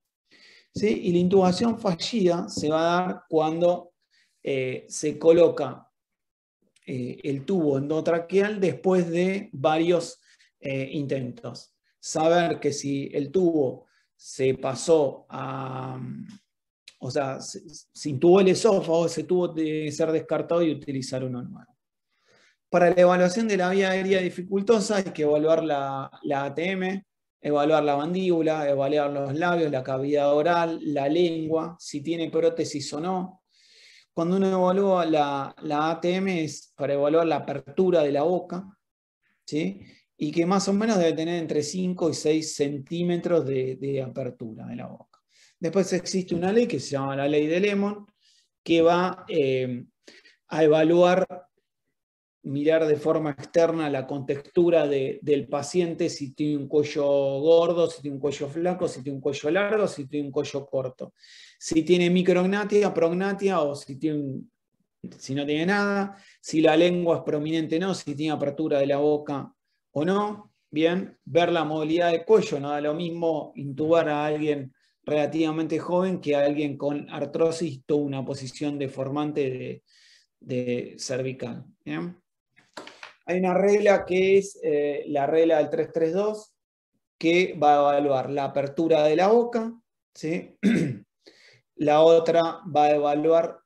Speaker 2: ¿Sí? Y la intubación fallida se va a dar cuando se coloca el tubo endotraqueal después de varios intentos. Saber que si el tubo se pasó o sea, se intubó el esófago, ese tubo debe ser descartado y utilizar uno nuevo. Para la evaluación de la vía aérea dificultosa hay que evaluar la ATM, evaluar la mandíbula, evaluar los labios, la cavidad oral, la lengua, si tiene prótesis o no. Cuando uno evalúa la ATM es para evaluar la apertura de la boca, ¿sí? y que más o menos debe tener entre 5 y 6 centímetros de apertura de la boca. Después existe una ley que se llama la ley de Lemon, que va a evaluar, mirar de forma externa la contextura del paciente, si tiene un cuello gordo, si tiene un cuello flaco, si tiene un cuello largo, si tiene un cuello corto. Si tiene micrognatia, prognatia, o si no tiene nada, si la lengua es prominente o no, si tiene apertura de la boca o no. Bien, ver la movilidad del cuello, no da lo mismo intubar a alguien relativamente joven que a alguien con artrosis, toda una posición deformante de cervical. ¿Bien? Hay una regla que es la regla del 332, que va a evaluar la apertura de la boca, ¿sí? La otra va a evaluar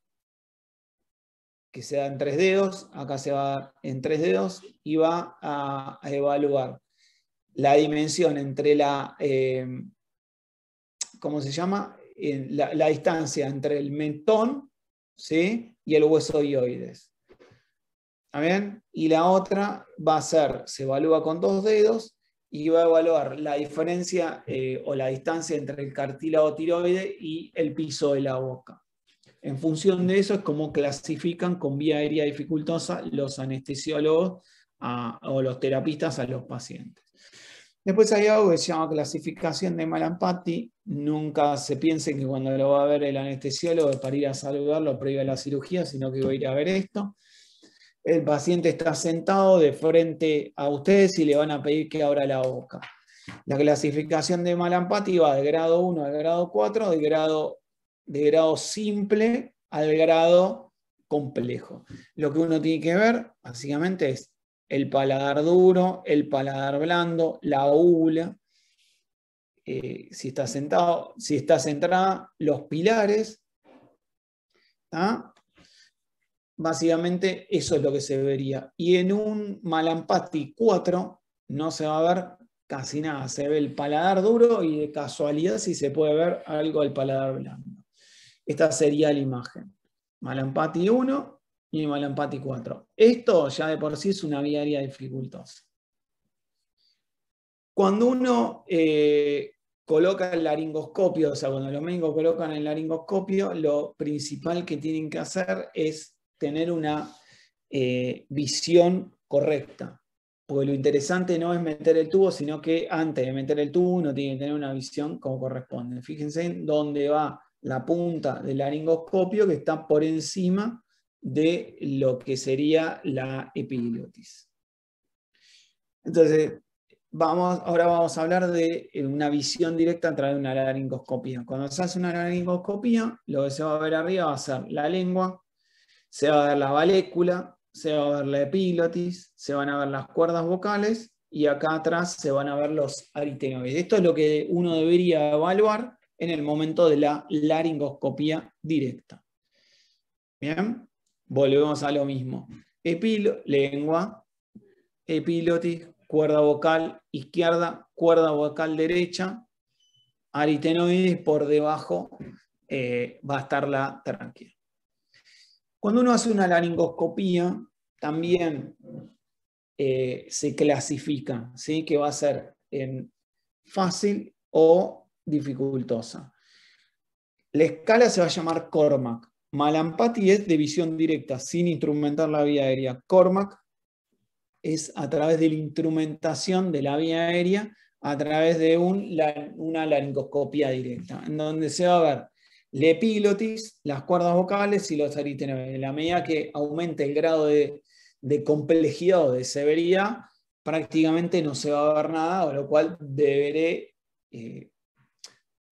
Speaker 2: que se da en 3 dedos, acá se va a dar en 3 dedos, y va a evaluar la dimensión entre ¿cómo se llama? La distancia entre el mentón, ¿sí? Y el hueso hioides. ¿Está bien? Y la otra va a ser, se evalúa con 2 dedos y va a evaluar la diferencia o la distancia entre el cartílago tiroide y el piso de la boca. En función de eso es como clasifican con vía aérea dificultosa los anestesiólogos o los terapistas a los pacientes. Después hay algo que se llama clasificación de Malampati. Nunca se piense que cuando lo va a ver el anestesiólogo es para ir a saludarlo previo a la cirugía, sino que va a ir a ver esto. El paciente está sentado de frente a ustedes y le van a pedir que abra la boca. La clasificación de Malampati va de grado 1 al grado 4, de grado simple al grado complejo. Lo que uno tiene que ver, básicamente, es el paladar duro, el paladar blando, la úvula, si está sentado, si está centrada, los pilares. ¿Ah? Básicamente eso es lo que se vería. Y en un Malampati 4 no se va a ver casi nada. Se ve el paladar duro y de casualidad si se puede ver algo del paladar blando. Esta sería la imagen. Malampati 1 y Malampati 4. Esto ya de por sí es una vía aérea dificultosa. Cuando uno coloca el laringoscopio, o sea, cuando los médicos colocan el laringoscopio, lo principal que tienen que hacer es tener una visión correcta. Porque lo interesante no es meter el tubo, sino que antes de meter el tubo uno tiene que tener una visión como corresponde. Fíjense en dónde va la punta del laringoscopio, que está por encima de lo que sería la epiglotis. Entonces, ahora vamos a hablar de una visión directa a través de una laringoscopía. Cuando se hace una laringoscopía, lo que se va a ver arriba va a ser la lengua, se va a ver la valécula, se va a ver la epiglotis, se van a ver las cuerdas vocales y acá atrás se van a ver los aritenoides. Esto es lo que uno debería evaluar en el momento de la laringoscopía directa. Bien, volvemos a lo mismo. Lengua, epiglotis, cuerda vocal izquierda, cuerda vocal derecha, aritenoides, por debajo va a estar la tráquea. Cuando uno hace una laringoscopía, también se clasifica, ¿sí? Que va a ser en fácil o dificultosa. La escala se va a llamar Cormac. Malampati es de visión directa, sin instrumentar la vía aérea. Cormac es a través de la instrumentación de la vía aérea, a través de una laringoscopía directa, en donde se va a ver la epiglotis, las cuerdas vocales y los aritenoides. En la medida que aumente el grado de complejidad o de severidad, prácticamente no se va a ver nada, con lo cual deberé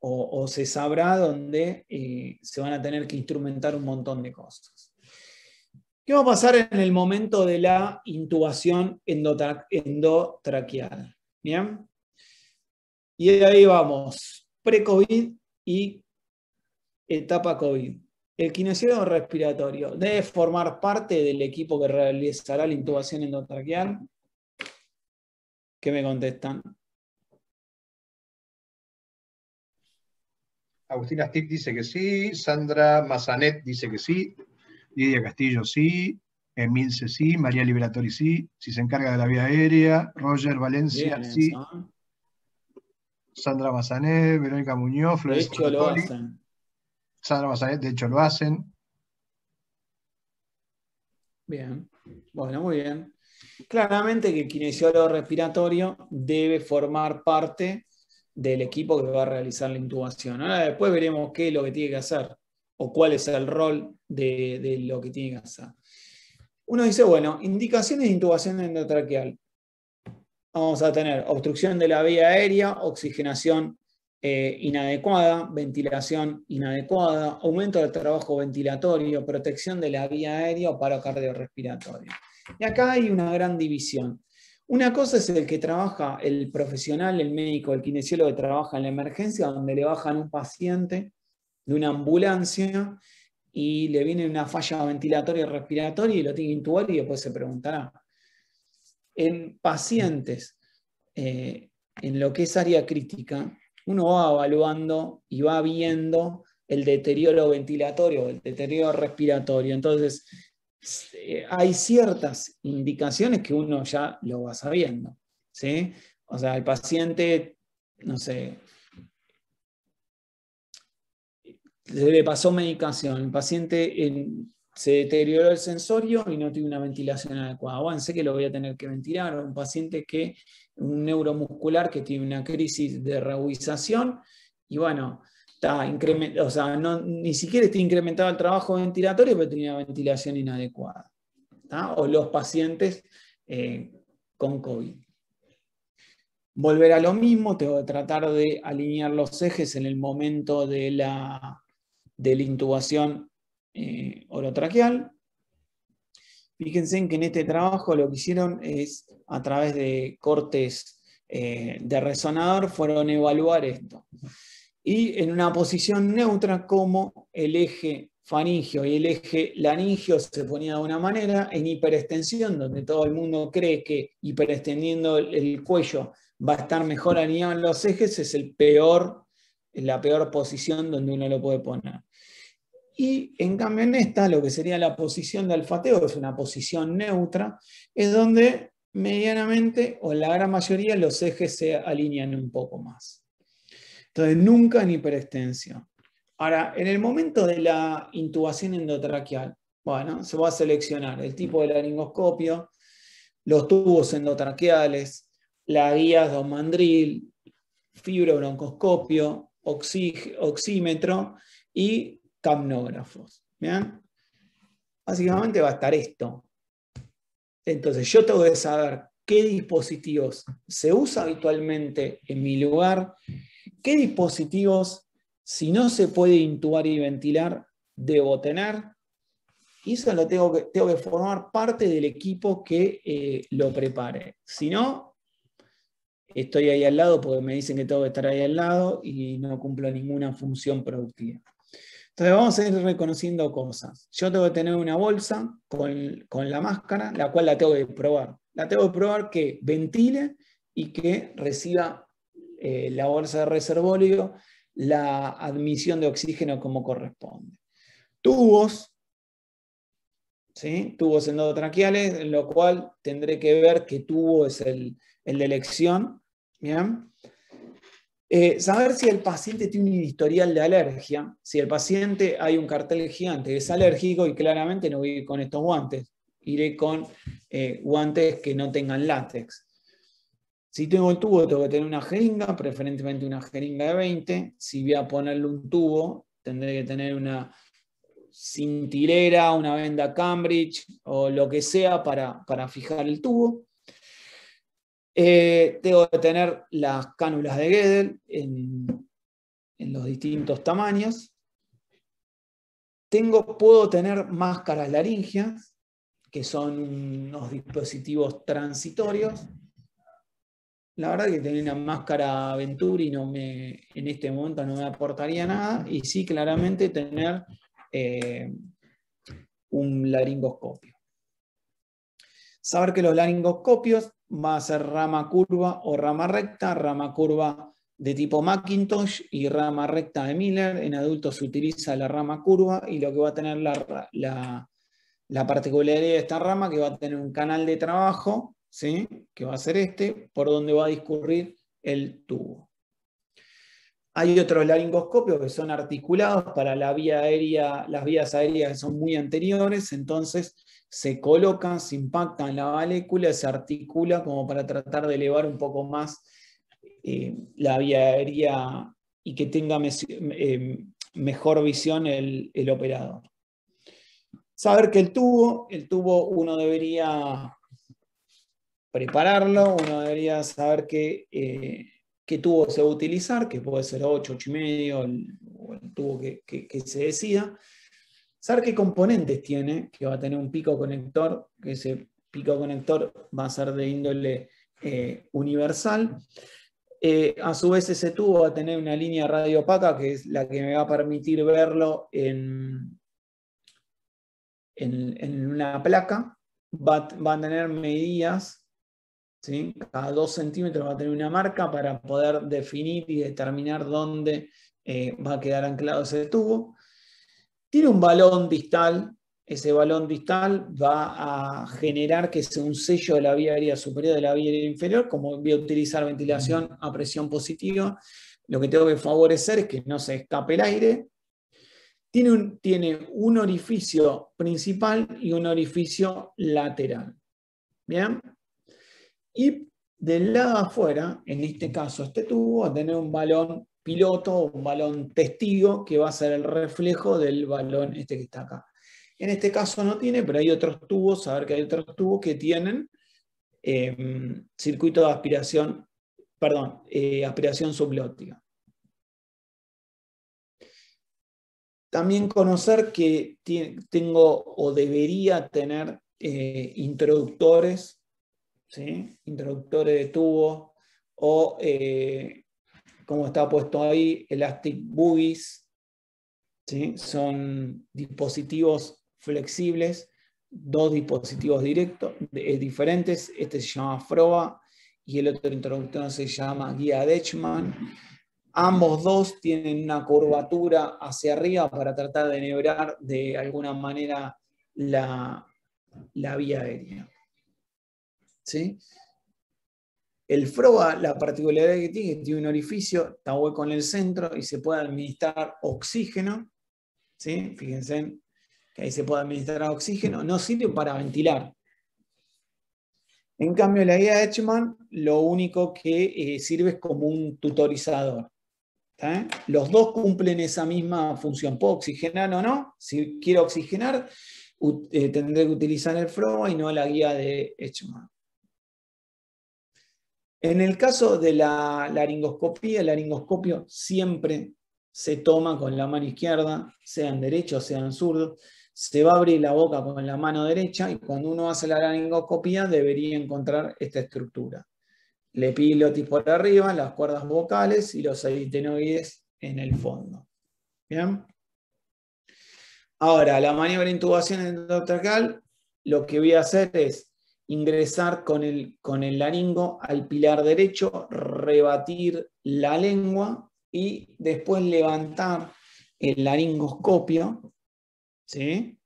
Speaker 2: o se sabrá dónde se van a tener que instrumentar un montón de cosas. ¿Qué va a pasar en el momento de la intubación endotraqueal? ¿Bien? Y de ahí vamos, pre-COVID y etapa COVID. El kinesiólogo respiratorio debe formar parte del equipo que realizará la intubación endotraqueal. ¿Qué me contestan?
Speaker 1: Agustina Stipp dice que sí, Sandra Mazanet dice que sí, Lidia Castillo sí, Emilce sí, María Liberatori sí, si se encarga de la vía aérea, Roger Valencia
Speaker 2: Bien
Speaker 1: sí,
Speaker 2: eso, ¿eh?
Speaker 1: Sandra Massanet, Verónica Muñoz,
Speaker 2: De
Speaker 1: Florencia
Speaker 2: hecho lo
Speaker 1: Bartoli,
Speaker 2: hacen.
Speaker 1: Sandra Massanet, de hecho lo hacen.
Speaker 2: Bien, bueno, muy bien. Claramente que el kinesiólogo respiratorio debe formar parte del equipo que va a realizar la intubación. Ahora después veremos qué es lo que tiene que hacer o cuál es el rol de lo que tiene que hacer. Uno dice, bueno, indicaciones de intubación endotraqueal. Vamos a tener obstrucción de la vía aérea, oxigenación inadecuada, ventilación inadecuada, aumento del trabajo ventilatorio, protección de la vía aérea o paro cardiorrespiratorio. Y acá hay una gran división. Una cosa es el que trabaja, el profesional, el médico, el kinesiólogo que trabaja en la emergencia, donde le bajan un paciente de una ambulancia y le viene una falla ventilatoria y respiratoria y lo tiene que intubar y después se preguntará. En pacientes, en lo que es área crítica, uno va evaluando y va viendo el deterioro ventilatorio, el deterioro respiratorio. Entonces, hay ciertas indicaciones que uno ya lo va sabiendo, ¿sí? O sea, el paciente, no sé, se le pasó medicación, el paciente se deterioró el sensorio y no tiene una ventilación adecuada. Bueno, sé que lo voy a tener que ventilar. O un paciente un neuromuscular que tiene una crisis de rehuización y bueno, o sea, ni siquiera está incrementado el trabajo ventilatorio, pero tiene una ventilación inadecuada. ¿Tá? O los pacientes con COVID. Volver a lo mismo, tengo que tratar de alinear los ejes en el momento de la intubación orotraqueal. Fíjense en que en este trabajo lo que hicieron es, a través de cortes de resonador, fueron a evaluar esto. Y en una posición neutra, como el eje faringeo y el eje laringeo se ponía de una manera, en hiperextensión, donde todo el mundo cree que hiperextendiendo el cuello va a estar mejor alineado en los ejes, es la peor posición donde uno lo puede poner. Y en cambio en esta, lo que sería la posición de olfateo, que es una posición neutra, es donde medianamente, o en la gran mayoría, los ejes se alinean un poco más. Entonces, nunca en hiperextensión. Ahora, en el momento de la intubación endotraqueal, bueno, se va a seleccionar el tipo de laringoscopio, los tubos endotraqueales, la guía de mandril, fibrobroncoscopio, oxímetro y capnógrafos. ¿Bien? Básicamente va a estar esto. Entonces yo tengo que saber qué dispositivos se usa habitualmente en mi lugar, qué dispositivos, si no se puede intubar y ventilar, debo tener. Y eso lo tengo que formar parte del equipo que lo prepare. Si no, estoy ahí al lado porque me dicen que tengo que estar ahí al lado y no cumplo ninguna función productiva. Entonces vamos a ir reconociendo cosas. Yo tengo que tener una bolsa con la máscara, la cual la tengo que probar. La tengo que probar que ventile y que reciba la bolsa de reservorio la admisión de oxígeno como corresponde. Tubos, ¿sí? Tubos endotraqueales, en lo cual tendré que ver qué tubo es el de elección. ¿Bien? Saber si el paciente tiene un historial de alergia. Si el paciente hay un cartel gigante que es alérgico y claramente no voy a ir con estos guantes. Iré con guantes que no tengan látex. Si tengo el tubo, tengo que tener una jeringa, preferentemente una jeringa de 20. Si voy a ponerle un tubo, tendré que tener una cintilera, una venda Cambridge o lo que sea para fijar el tubo. Tengo que tener las cánulas de Guedel en los distintos tamaños. Puedo tener máscaras laringeas, que son unos dispositivos transitorios. La verdad que tener una máscara Venturi en este momento no me aportaría nada. Y sí, claramente tener un laringoscopio. Saber que los laringoscopios va a ser rama curva o rama curva de tipo Macintosh y rama recta de Miller. En adultos se utiliza la rama curva y lo que va a tener La particularidad de esta rama es que va a tener un canal de trabajo, ¿sí? Que va a ser este, por donde va a discurrir el tubo. Hay otros laringoscopios que son articulados para la vía aérea, las vías aéreas que son muy anteriores, entonces se colocan, se impactan en la valécula, se articula como para tratar de elevar un poco más la vía aérea y que tenga mejor visión el operador. Saber que el tubo uno debería prepararlo, uno debería saber qué tubo se va a utilizar, que puede ser 8, 8,5, o el tubo que se decida. Saber qué componentes tiene, que va a tener un pico conector, que ese pico conector va a ser de índole universal. A su vez ese tubo va a tener una línea radio opaca, que es la que me va a permitir verlo en una placa. Va a tener medidas, ¿sí? Cada 2 centímetros va a tener una marca para poder definir y determinar dónde va a quedar anclado ese tubo. Tiene un balón distal. Ese balón distal va a generar que sea un sello de la vía aérea superior de la vía aérea inferior. Como voy a utilizar ventilación a presión positiva, lo que tengo que favorecer es que no se escape el aire. Tiene un orificio principal y un orificio lateral. ¿Bien? Y del lado afuera, en este caso este tubo, va a tener un balón piloto, un balón testigo, que va a ser el reflejo del balón este que está acá. En este caso no tiene, pero hay otros tubos, saber que hay otros tubos que tienen circuito de aspiración, perdón, aspiración subglótica. También conocer que tengo o debería tener introductores, ¿sí? Introductores de tubo o, como está puesto ahí, elastic buoys, ¿sí? Son dispositivos flexibles, 2 dispositivos diferentes. Este se llama FROA y el otro introductor se llama guía Deichmann. Ambos dos tienen una curvatura hacia arriba para tratar de enhebrar de alguna manera la vía aérea. ¿Sí? El FROA, la particularidad que tiene un orificio, está hueco en el centro y se puede administrar oxígeno. ¿Sí? Fíjense que ahí se puede administrar oxígeno. No sirve para ventilar. En cambio, la guía Deichmann lo único que sirve es como un tutorizador. Los dos cumplen esa misma función. ¿Puedo oxigenar o no? Si quiero oxigenar, tendré que utilizar el FROA y no la guía de Deichmann. En el caso de la laringoscopía, el laringoscopio siempre se toma con la mano izquierda, sean derechos, sean zurdos. Se va a abrir la boca con la mano derecha y cuando uno hace la laringoscopía debería encontrar esta estructura. El epiglotis por arriba, las cuerdas vocales y los aritenoides en el fondo. ¿Bien? Ahora, la maniobra de intubación endotraqueal, lo que voy a hacer es ingresar con el laringo al pilar derecho, rebatir la lengua y después levantar el laringoscopio, ¿sí?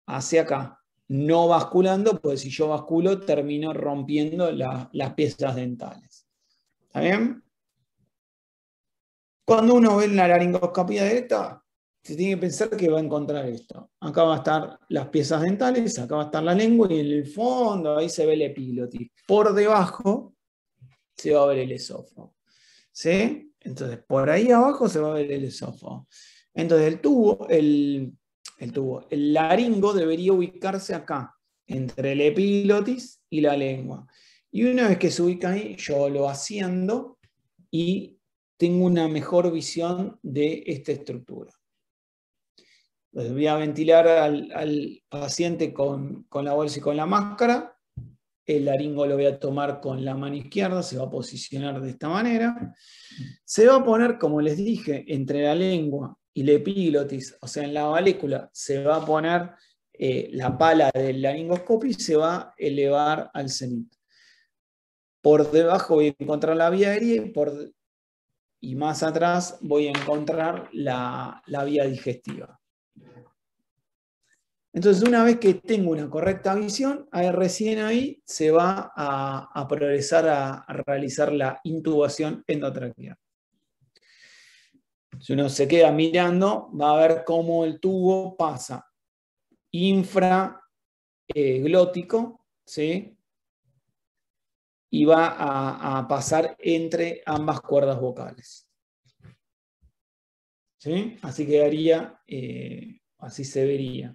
Speaker 2: Hacia acá. No basculando, porque si yo basculo termino rompiendo las piezas dentales. ¿Está bien? Cuando uno ve la laringoscopía directa, se tiene que pensar que va a encontrar esto. Acá va a estar las piezas dentales, acá va a estar la lengua y en el fondo ahí se ve el epiglotis. Por debajo se va a ver el esófago. ¿Sí? Entonces, por ahí abajo se va a ver el esófago. Entonces, el laringo debería ubicarse acá, entre el epiglotis y la lengua. Y una vez que se ubica ahí, yo lo asciendo y tengo una mejor visión de esta estructura. Entonces voy a ventilar al paciente con la bolsa y con la máscara. El laringo lo voy a tomar con la mano izquierda, se va a posicionar de esta manera. Se va a poner, como les dije, entre la lengua y la epiglotis, o sea, en la valécula, se va a poner la pala del laringoscopio y se va a elevar al cenit. Por debajo voy a encontrar la vía aérea y más atrás voy a encontrar la vía digestiva. Entonces, una vez que tengo una correcta visión, recién ahí se va a progresar a realizar la intubación endotraqueal. Si uno se queda mirando, va a ver cómo el tubo pasa infraglótico, ¿sí? Y va a pasar entre ambas cuerdas vocales. ¿Sí? Así quedaría, así se vería.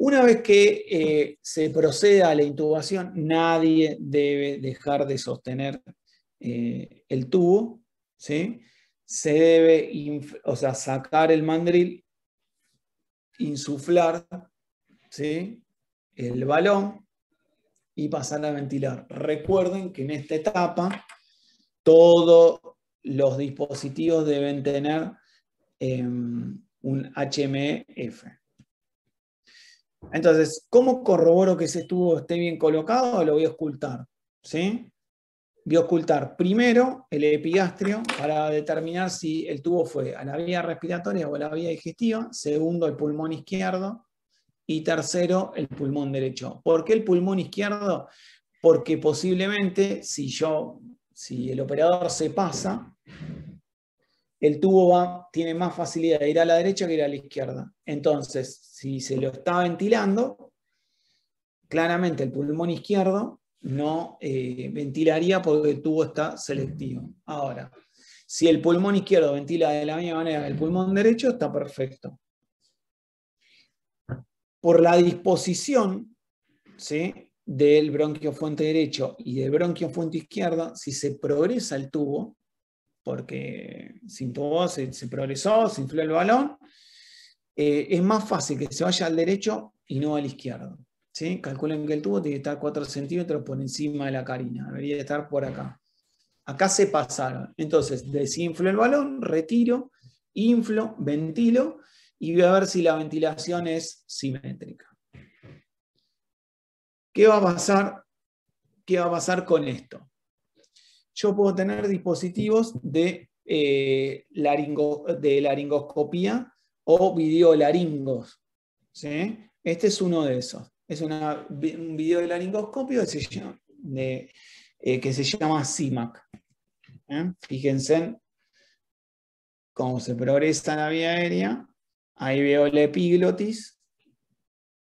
Speaker 2: Una vez que se proceda a la intubación, nadie debe dejar de sostener el tubo, ¿sí? Se debe sacar el mandril, insuflar, ¿sí? El balón y pasar a ventilar. Recuerden que en esta etapa todos los dispositivos deben tener un HMF. Entonces, ¿cómo corroboro que ese tubo esté bien colocado? Lo voy a ocultar, ¿sí? Voy a ocultar primero el epigastrio para determinar si el tubo fue a la vía respiratoria o a la vía digestiva. Segundo, el pulmón izquierdo. Y tercero, el pulmón derecho. ¿Por qué el pulmón izquierdo? Porque posiblemente, si el operador se pasa, el tubo tiene más facilidad de ir a la derecha que ir a la izquierda. Entonces, si se lo está ventilando, claramente el pulmón izquierdo no ventilaría porque el tubo está selectivo. Ahora, si el pulmón izquierdo ventila de la misma manera que el pulmón derecho, está perfecto. Por la disposición, ¿sí?, del bronquio fuente derecho y del bronquio fuente izquierda, si se progresa el tubo, porque se intubó, se progresó, se infló el balón, es más fácil que se vaya al derecho y no al izquierdo. ¿Sí? Calculen que el tubo tiene que estar 4 centímetros por encima de la carina, debería estar por acá. Acá se pasaron. Entonces, desinflo el balón, retiro, inflo, ventilo y voy a ver si la ventilación es simétrica. ¿Qué va a pasar? ¿Qué va a pasar con esto? Yo puedo tener dispositivos de laringoscopía o videolaringos, ¿sí? Este es uno de esos. Es un video de laringoscopio que se llama CIMAC. Fíjense cómo se progresa la vía aérea. Ahí veo la epiglotis.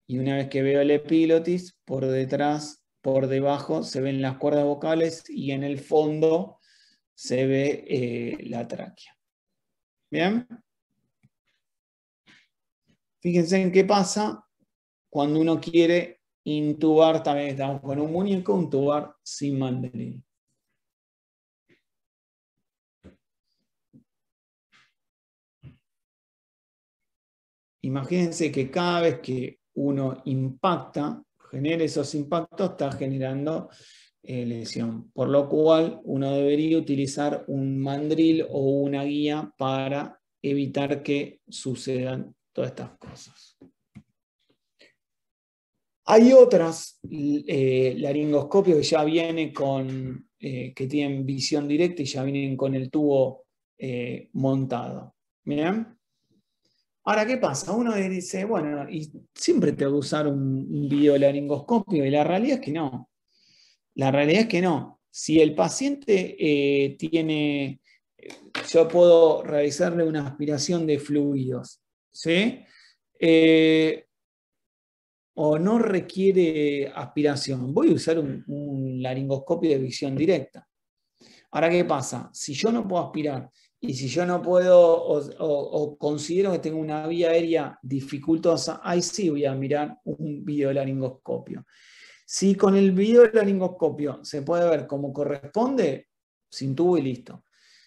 Speaker 2: Y una vez que veo la epiglotis, por detrás, por debajo, se ven las cuerdas vocales y en el fondo se ve la tráquea. ¿Bien? Fíjense en qué pasa cuando uno quiere intubar, también estamos con un muñeco, intubar sin mandril. Imagínense que cada vez que uno impacta, genera esos impactos, está generando lesión. Por lo cual, uno debería utilizar un mandril o una guía para evitar que sucedan todas estas cosas. Hay otras laringoscopios que ya vienen que tienen visión directa y ya vienen con el tubo montado. ¿Bien? Ahora, ¿qué pasa? Uno dice, bueno, y siempre tengo que usar un videolaringoscopio, y la realidad es que no. La realidad es que no. Si el paciente yo puedo realizarle una aspiración de fluidos, ¿sí? O no requiere aspiración, voy a usar un laringoscopio de visión directa. Ahora, ¿qué pasa? Si yo no puedo aspirar y si yo no puedo o considero que tengo una vía aérea dificultosa, ahí sí voy a mirar un videolaringoscopio. Si con el videolaringoscopio se puede ver como corresponde, sin tubo y listo.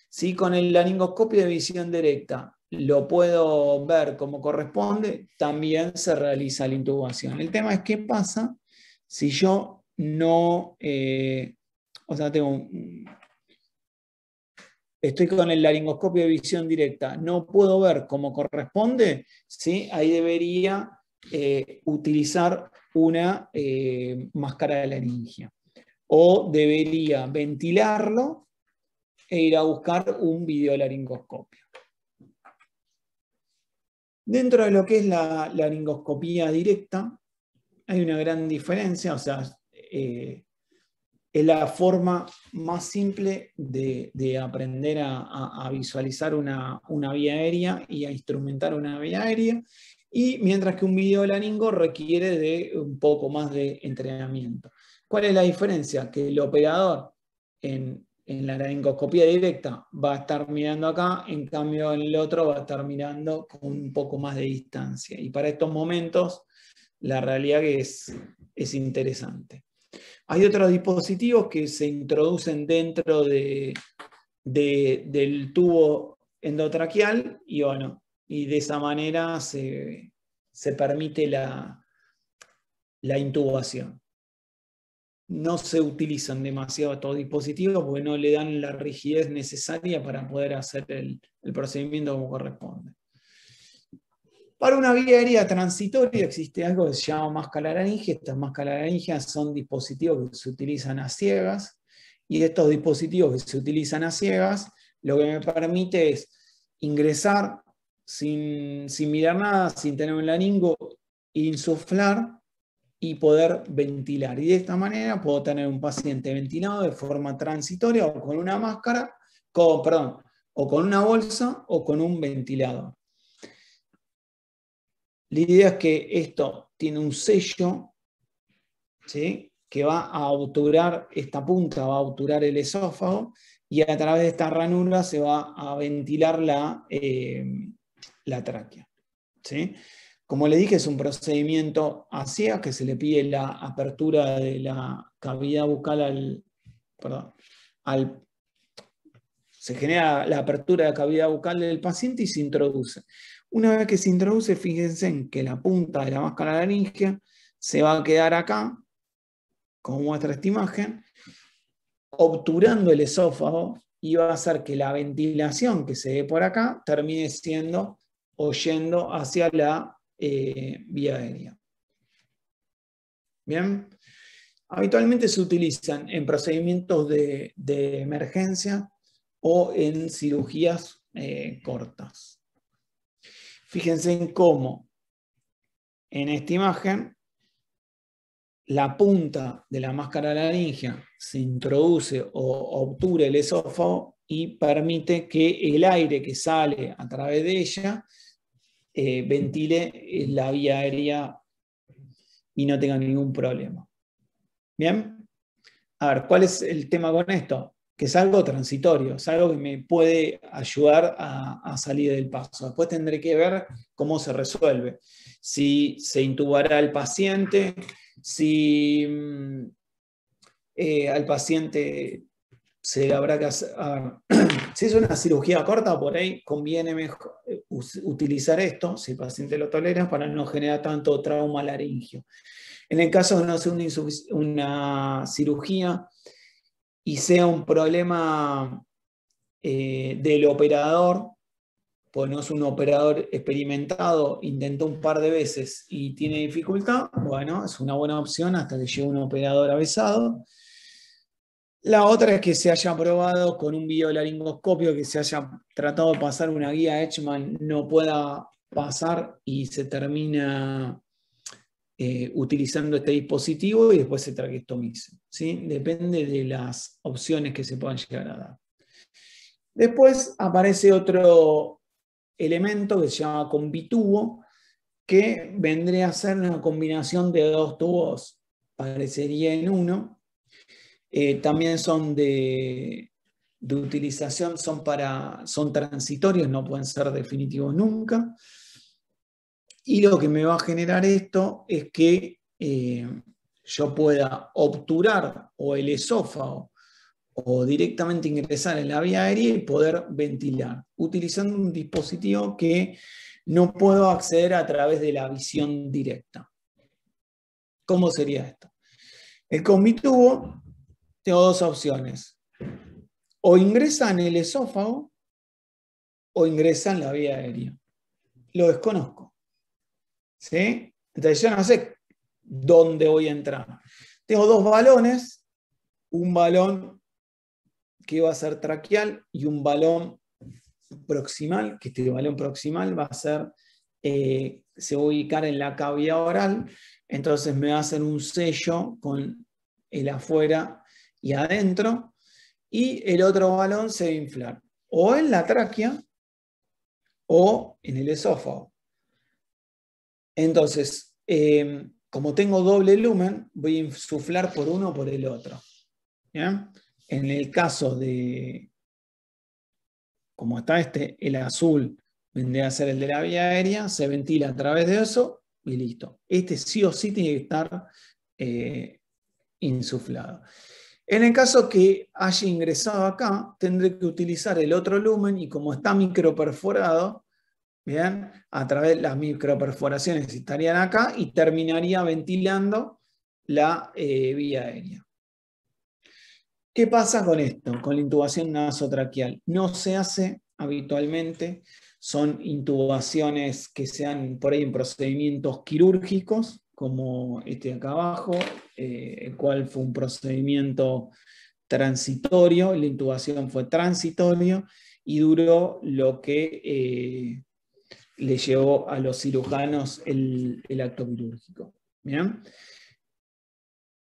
Speaker 2: Si con el laringoscopio de visión directa lo puedo ver como corresponde, también se realiza la intubación. El tema es qué pasa si yo no, estoy con el laringoscopio de visión directa, no puedo ver como corresponde, ¿sí? Ahí debería utilizar una máscara de laringia. O debería ventilarlo e ir a buscar un videolaringoscopio. Dentro de lo que es la laringoscopía directa, hay una gran diferencia, o sea, es la forma más simple de aprender a visualizar una vía aérea y a instrumentar una vía aérea, y mientras que un videolaringo requiere de un poco más de entrenamiento. ¿Cuál es la diferencia? Que el operador en la laringoscopía directa va a estar mirando acá, en cambio en el otro va a estar mirando con un poco más de distancia. Y para estos momentos, la realidad que es interesante. Hay otros dispositivos que se introducen dentro del tubo endotraqueal y, bueno, y de esa manera se permite la intubación. No se utilizan demasiado estos dispositivos porque no le dan la rigidez necesaria para poder hacer el procedimiento como corresponde. Para una vía aérea transitoria existe algo que se llama máscara laríngea. Estas máscaras laríngeas son dispositivos que se utilizan a ciegas, y estos dispositivos que se utilizan a ciegas lo que me permite es ingresar sin mirar nada, sin tener un laringo, insuflar y poder ventilar. Y de esta manera puedo tener un paciente ventilado de forma transitoria o con una máscara, o con una bolsa o con un ventilador. La idea es que esto tiene un sello, ¿sí?, que va a obturar esta punta, va a obturar el esófago, y a través de esta ranura se va a ventilar la tráquea, ¿sí? Como le dije, es un procedimiento a ciegas que se le pide la apertura de la cavidad bucal se genera la apertura de la cavidad bucal del paciente y se introduce. Una vez que se introduce, fíjense en que la punta de la máscara laríngea se va a quedar acá, como muestra esta imagen, obturando el esófago, y va a hacer que la ventilación que se dé por acá termine siendo o yendo hacia la vía aérea. Bien. Habitualmente se utilizan en procedimientos de emergencia o en cirugías cortas. Fíjense en cómo en esta imagen la punta de la máscara laríngea se introduce o obtura el esófago y permite que el aire que sale a través de ella ventile la vía aérea y no tenga ningún problema. ¿Bien? A ver, ¿cuál es el tema con esto? Que es algo transitorio, es algo que me puede ayudar a salir del paso. Después tendré que ver cómo se resuelve. Si se intubará al paciente, si al paciente se le habrá que hacer... Si es una cirugía corta, por ahí conviene mejor utilizar esto, si el paciente lo tolera, para no generar tanto trauma laringio. En el caso de no ser una cirugía y sea un problema del operador, pues no es un operador experimentado, intentó un par de veces y tiene dificultad, bueno, es una buena opción hasta que llegue un operador avesado. La otra es que se haya probado con un videolaringoscopio, que se haya tratado de pasar una guía Edgeman, no pueda pasar y se termina utilizando este dispositivo y después se traqueostomiza, ¿sí? Depende de las opciones que se puedan llegar a dar. Después aparece otro elemento que se llama combitubo, que vendría a ser una combinación de dos tubos, parecería en uno. También son de utilización, son transitorios, no pueden ser definitivos nunca. Y lo que me va a generar esto es que yo pueda obturar o el esófago o directamente ingresar en la vía aérea y poder ventilar, utilizando un dispositivo que no puedo acceder a través de la visión directa. ¿Cómo sería esto? El combitubo, tengo dos opciones. O ingresa en el esófago o ingresa en la vía aérea. Lo desconozco, ¿sí? Entonces yo no sé dónde voy a entrar. Tengo dos balones, un balón que va a ser traqueal y un balón proximal, que este balón proximal va a ser se va a ubicar en la cavidad oral, entonces me va a hacer un sello con el afuera y adentro, y el otro balón se va a inflar o en la tráquea o en el esófago. Entonces, como tengo doble lumen, voy a insuflar por uno o por el otro. ¿Bien? En el caso de, como está el azul vendría a ser el de la vía aérea, se ventila a través de eso y listo. Este sí o sí tiene que estar insuflado. En el caso que haya ingresado acá, tendré que utilizar el otro lumen y como está microperforado, ¿bien? A través de las microperforaciones estarían acá y terminaría ventilando la vía aérea. ¿Qué pasa con esto? Con la intubación nasotraqueal. No se hace habitualmente, son intubaciones que sean por ahí en procedimientos quirúrgicos, como este de acá abajo, el cual fue un procedimiento transitorio, la intubación fue transitorio y duró lo que le llevó a los cirujanos el acto quirúrgico. ¿Bien?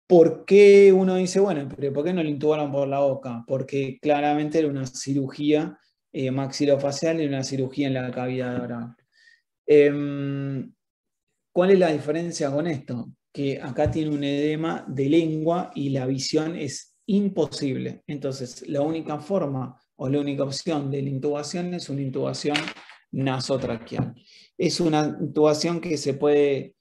Speaker 2: ¿Por qué uno dice, bueno, pero ¿por qué no le intubaron por la boca? Porque claramente era una cirugía maxilofacial y una cirugía en la cavidad oral. ¿Cuál es la diferencia con esto? Que acá tiene un edema de lengua y la visión es imposible. Entonces, la única forma o la única opción de la intubación es una intubación nasotraqueal. Es una intubación que se puede,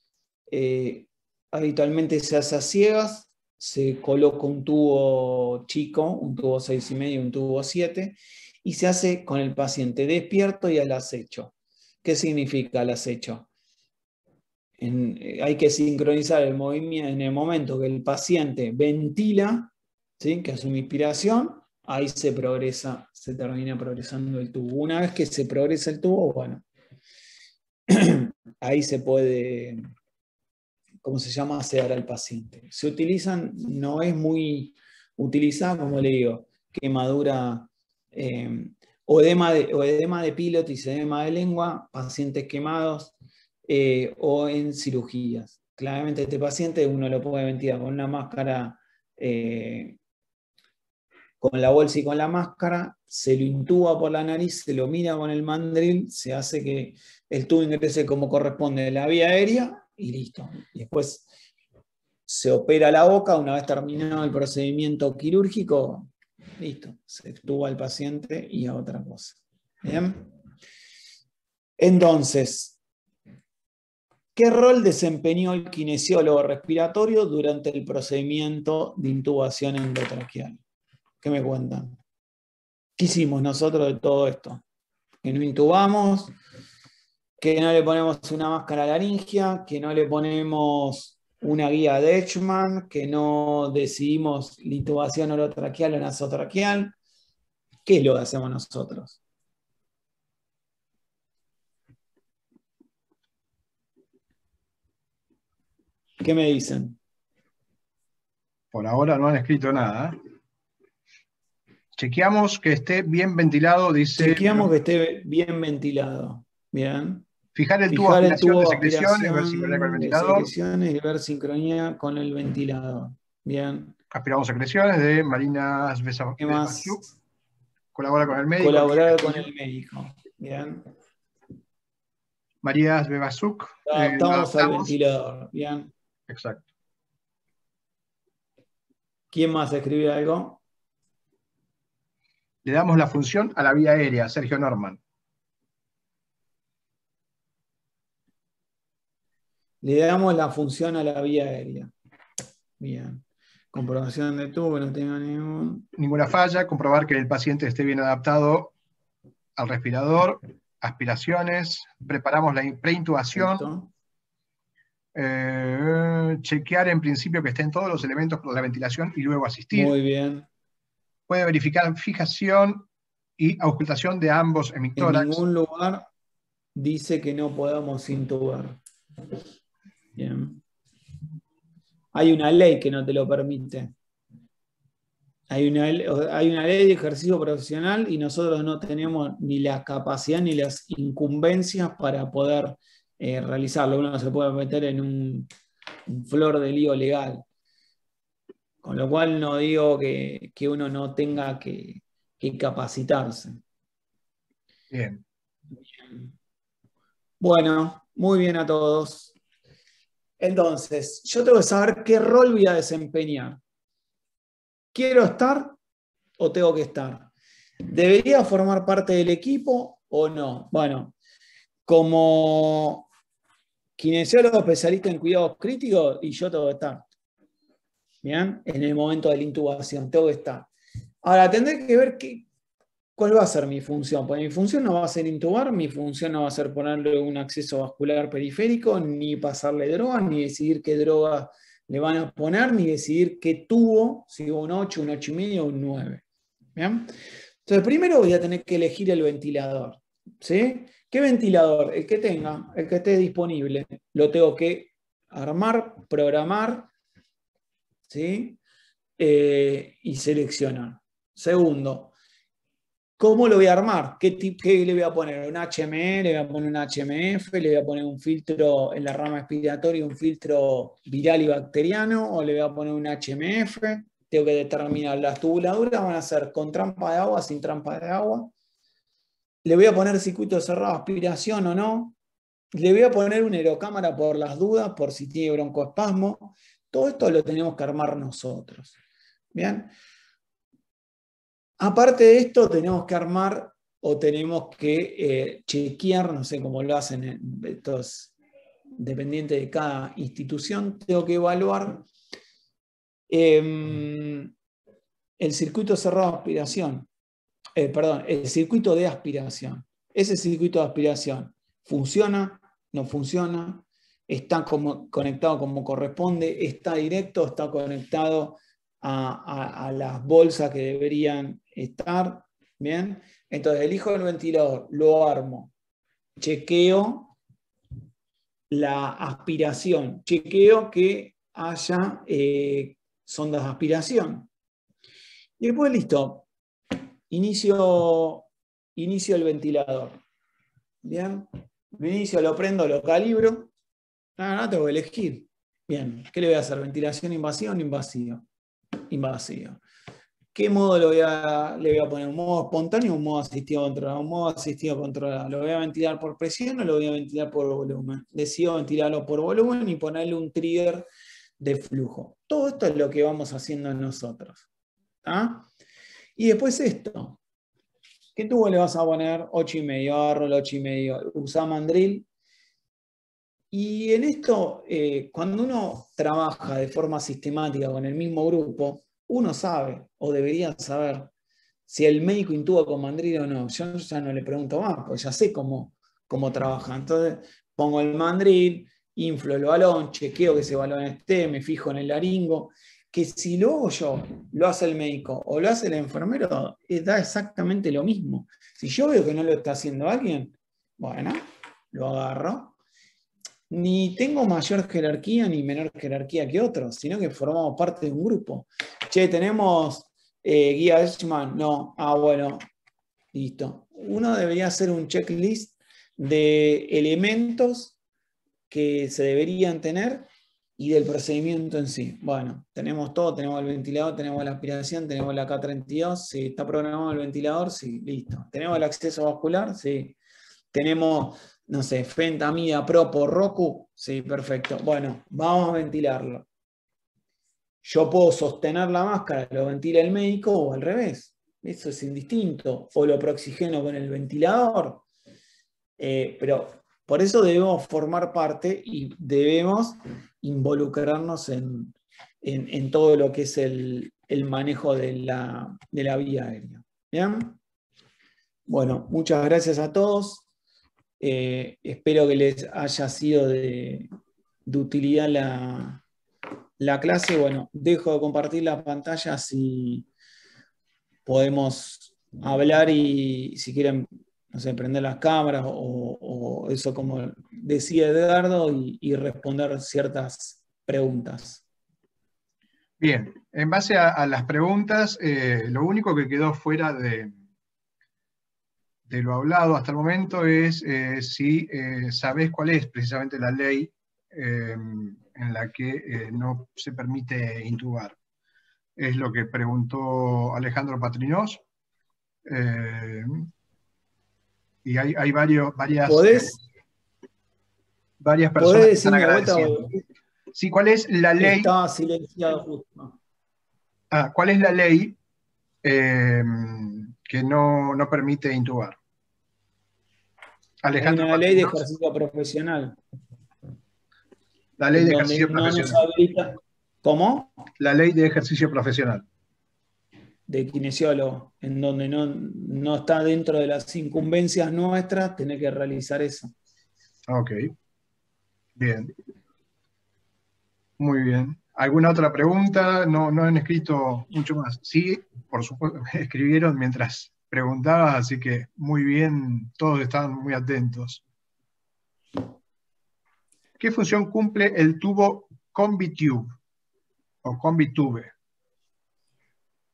Speaker 2: habitualmente se hace a ciegas, se coloca un tubo chico, un tubo 6,5, un tubo 7, y se hace con el paciente despierto y al acecho. ¿Qué significa al acecho? Hay que sincronizar el movimiento en el momento que el paciente ventila, ¿sí? Que asume inspiración, ahí se progresa, se termina progresando el tubo. Una vez que se progresa el tubo, bueno, ahí se puede, ¿cómo se llama?, sedar al paciente. Se utilizan, no es muy utilizada, como le digo, quemadura, o edema de pilotis, edema de lengua, pacientes quemados, o en cirugías. Claramente este paciente uno lo puede ventilar con una máscara, con la bolsa y con la máscara, se lo intuba por la nariz, se lo mira con el mandril, se hace que el tubo ingrese como corresponde en la vía aérea y listo. Y después se opera la boca, una vez terminado el procedimiento quirúrgico, listo, se extuba al paciente y a otra cosa. ¿Bien? Entonces, ¿qué rol desempeñó el kinesiólogo respiratorio durante el procedimiento de intubación endotraqueal? ¿Qué me cuentan? ¿Qué hicimos nosotros de todo esto? Que no intubamos, que no le ponemos una máscara laringea, que no le ponemos una guía de Edgeman, que no decidimos la intubación orotraqueal o nasotraqueal. ¿Qué es lo que hacemos nosotros? ¿Qué me dicen?
Speaker 1: Por ahora no han escrito nada. Chequeamos que esté bien ventilado, dice.
Speaker 2: Chequeamos que esté bien ventilado. Bien.
Speaker 1: Fijar el tubo de
Speaker 2: Fijar el
Speaker 1: aspiración de
Speaker 2: tubo de
Speaker 1: secreciones, ver sincronía con el
Speaker 2: aspiración de
Speaker 1: ventilador.
Speaker 2: secreciones y ver sincronía con el ventilador. Bien.
Speaker 1: Aspiramos secreciones de Marina
Speaker 2: ¿Qué
Speaker 1: Svesazuk.
Speaker 2: más?
Speaker 1: Colabora con el médico.
Speaker 2: Colaborar con el médico. Bien.
Speaker 1: María Svesazuk.
Speaker 2: Adaptamos al ventilador. Bien.
Speaker 1: Exacto.
Speaker 2: ¿Quién más escribió algo?
Speaker 1: Le damos la función a la vía aérea, Sergio Norman.
Speaker 2: Le damos la función a la vía aérea. Bien. Comprobación de tubo, no tenga
Speaker 1: ninguna falla. Comprobar que el paciente esté bien adaptado al respirador. Aspiraciones. Preparamos la preintubación. Chequear en principio que estén todos los elementos para la ventilación y luego asistir.
Speaker 2: Muy bien.
Speaker 1: Puede verificar fijación y auscultación de ambos hemitórax.
Speaker 2: En ningún lugar dice que no podamos intubar. Bien. Hay una ley que no te lo permite. hay una ley de ejercicio profesional y nosotros no tenemos ni la capacidad ni las incumbencias para poder realizarlo. Uno se puede meter en un flor de lío legal. Con lo cual no digo que uno no tenga que capacitarse.
Speaker 1: Bien.
Speaker 2: Bueno, muy bien a todos. Entonces, yo tengo que saber qué rol voy a desempeñar. ¿Quiero estar o tengo que estar? ¿Debería formar parte del equipo o no? Bueno, como kinesiólogo especialista en cuidados críticos, y yo tengo que estar. ¿Bien? En el momento de la intubación, tengo que estar. Ahora, tendré que ver cuál va a ser mi función. Porque mi función no va a ser intubar, mi función no va a ser ponerle un acceso vascular periférico, ni pasarle drogas, ni decidir qué droga le van a poner, ni decidir qué tubo, si un 8, un 8,5 o un 9. ¿Bien? Entonces, primero voy a tener que elegir el ventilador. ¿Sí? ¿Qué ventilador? El que tenga, el que esté disponible. Lo tengo que armar, programar, ¿sí? Y seleccionar. Segundo, ¿cómo lo voy a armar? ¿Qué le voy a poner? ¿Un HME? ¿Le voy a poner un HMF? ¿Le voy a poner un filtro en la rama expiratoria, un filtro viral y bacteriano? ¿O le voy a poner un HMF? Tengo que determinar las tubuladuras, van a ser con trampa de agua, sin trampa de agua. ¿Le voy a poner circuito cerrado, aspiración o no? Le voy a poner una aerocámara por las dudas, por si tiene broncoespasmo. Todo esto lo tenemos que armar nosotros. ¿Bien? Aparte de esto, tenemos que armar o tenemos que chequear, no sé cómo lo hacen, esto es dependiente de cada institución, tengo que evaluar el circuito cerrado de aspiración, perdón, el circuito de aspiración. Ese circuito de aspiración funciona, no funciona, está conectado como corresponde, está directo, está conectado a las bolsas que deberían estar. Bien, entonces elijo el ventilador, lo armo, chequeo la aspiración, chequeo que haya sondas de aspiración. Y después listo, inicio el ventilador. Bien, lo inicio, lo prendo, lo calibro. No tengo que elegir. Bien, ¿qué le voy a hacer? ¿Ventilación invasiva o no invasiva? Invasiva. ¿Qué modo le voy a poner? ¿Un modo espontáneo o un modo asistido controlado? Un modo asistido controlado. ¿Lo voy a ventilar por presión o lo voy a ventilar por volumen? Decido ventilarlo por volumen y ponerle un trigger de flujo. Todo esto es lo que vamos haciendo nosotros. ¿Ah? Y después esto. ¿Qué tubo le vas a poner? 8,5. Agarro el 8,5. Usa mandril. Y en esto, cuando uno trabaja de forma sistemática con el mismo grupo, uno sabe, o debería saber, si el médico intuba con mandril o no. Yo ya no le pregunto más, porque ya sé cómo trabaja. Entonces, pongo el mandril, inflo el balón, chequeo que ese balón esté, me fijo en el laringo, que si lo hago yo, lo hace el médico o lo hace el enfermero, da exactamente lo mismo. Si yo veo que no lo está haciendo alguien, bueno, lo agarro. Ni tengo mayor jerarquía ni menor jerarquía que otros, sino que formamos parte de un grupo. Che, ¿tenemos guía Edgeman? No. Ah, bueno, listo. Uno debería hacer un checklist de elementos que se deberían tener y del procedimiento en sí. Bueno, tenemos todo, tenemos el ventilador, tenemos la aspiración, tenemos la K32, sí, está programado el ventilador, sí, listo. ¿Tenemos el acceso vascular? Sí. ¿Tenemos, no sé, fentamida pro por Roku? Sí, perfecto. Bueno, vamos a ventilarlo. Yo puedo sostener la máscara, lo ventila el médico o al revés. Eso es indistinto. O lo proxigeno con el ventilador. Pero por eso debemos formar parte y debemos involucrarnos en todo lo que es el manejo de la vía aérea. ¿Bien? Bueno, muchas gracias a todos. Espero que les haya sido de utilidad la clase. Bueno, dejo de compartir la pantalla si podemos hablar y si quieren, no sé, prender las cámaras o eso como decía Edgardo y responder ciertas preguntas.
Speaker 1: Bien, en base a las preguntas, lo único que quedó fuera de lo hablado hasta el momento es si sabés cuál es precisamente la ley en la que no se permite intubar. Es lo que preguntó Alejandro Patrinós. Y hay varias
Speaker 2: ¿Podés
Speaker 1: personas que están
Speaker 2: decirme de vuelta?
Speaker 1: agradeciendo. Sí, ¿cuál es la ley?
Speaker 2: Estaba silenciado justo.
Speaker 1: ¿Cuál es la ley que no permite intubar?
Speaker 2: Hay
Speaker 1: Alejandro
Speaker 2: una ley de
Speaker 1: Patrinós.
Speaker 2: ejercicio profesional.
Speaker 1: La ley
Speaker 2: En
Speaker 1: de
Speaker 2: donde
Speaker 1: ejercicio
Speaker 2: no nos
Speaker 1: profesional.
Speaker 2: habilita. ¿Cómo?
Speaker 1: La ley de ejercicio profesional.
Speaker 2: De kinesiólogo, en donde no está dentro de las incumbencias nuestras, tener que realizar eso.
Speaker 1: Ok, bien. Muy bien. ¿Alguna otra pregunta? No han escrito mucho más. Sí, por supuesto, escribieron mientras preguntabas, así que muy bien, todos estaban muy atentos. ¿Qué función cumple el tubo CombiTube o CombiTube?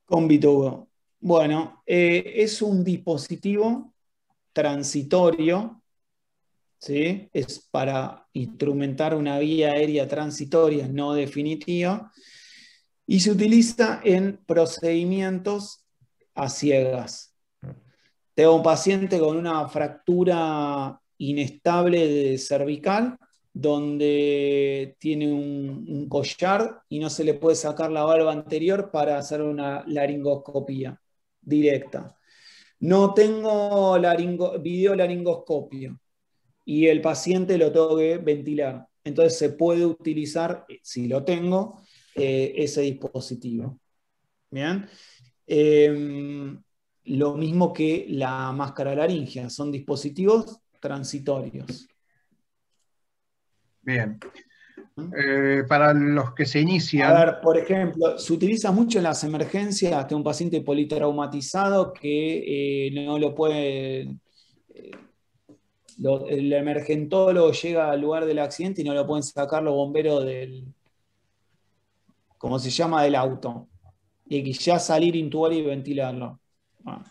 Speaker 2: Convitubo. Bueno, es un dispositivo transitorio, ¿sí? Es para instrumentar una vía aérea transitoria, no definitiva, y se utiliza en procedimientos a ciegas. Tengo un paciente con una fractura inestable de cervical, donde tiene un collar y no se le puede sacar la valva anterior para hacer una laringoscopía directa. No tengo videolaringoscopia y el paciente lo tengo que ventilar. Entonces se puede utilizar, si lo tengo, ese dispositivo. Bien. Lo mismo que la máscara laringea, son dispositivos transitorios.
Speaker 1: Bien. Para los que se
Speaker 2: A
Speaker 1: inician,
Speaker 2: ver, por ejemplo, se utiliza mucho en las emergencias de un paciente politraumatizado que no lo puede. El emergentólogo llega al lugar del accidente y no lo pueden sacar los bomberos ¿cómo se llama? Del auto. Y hay que ya salir, intubar y ventilarlo. Bueno,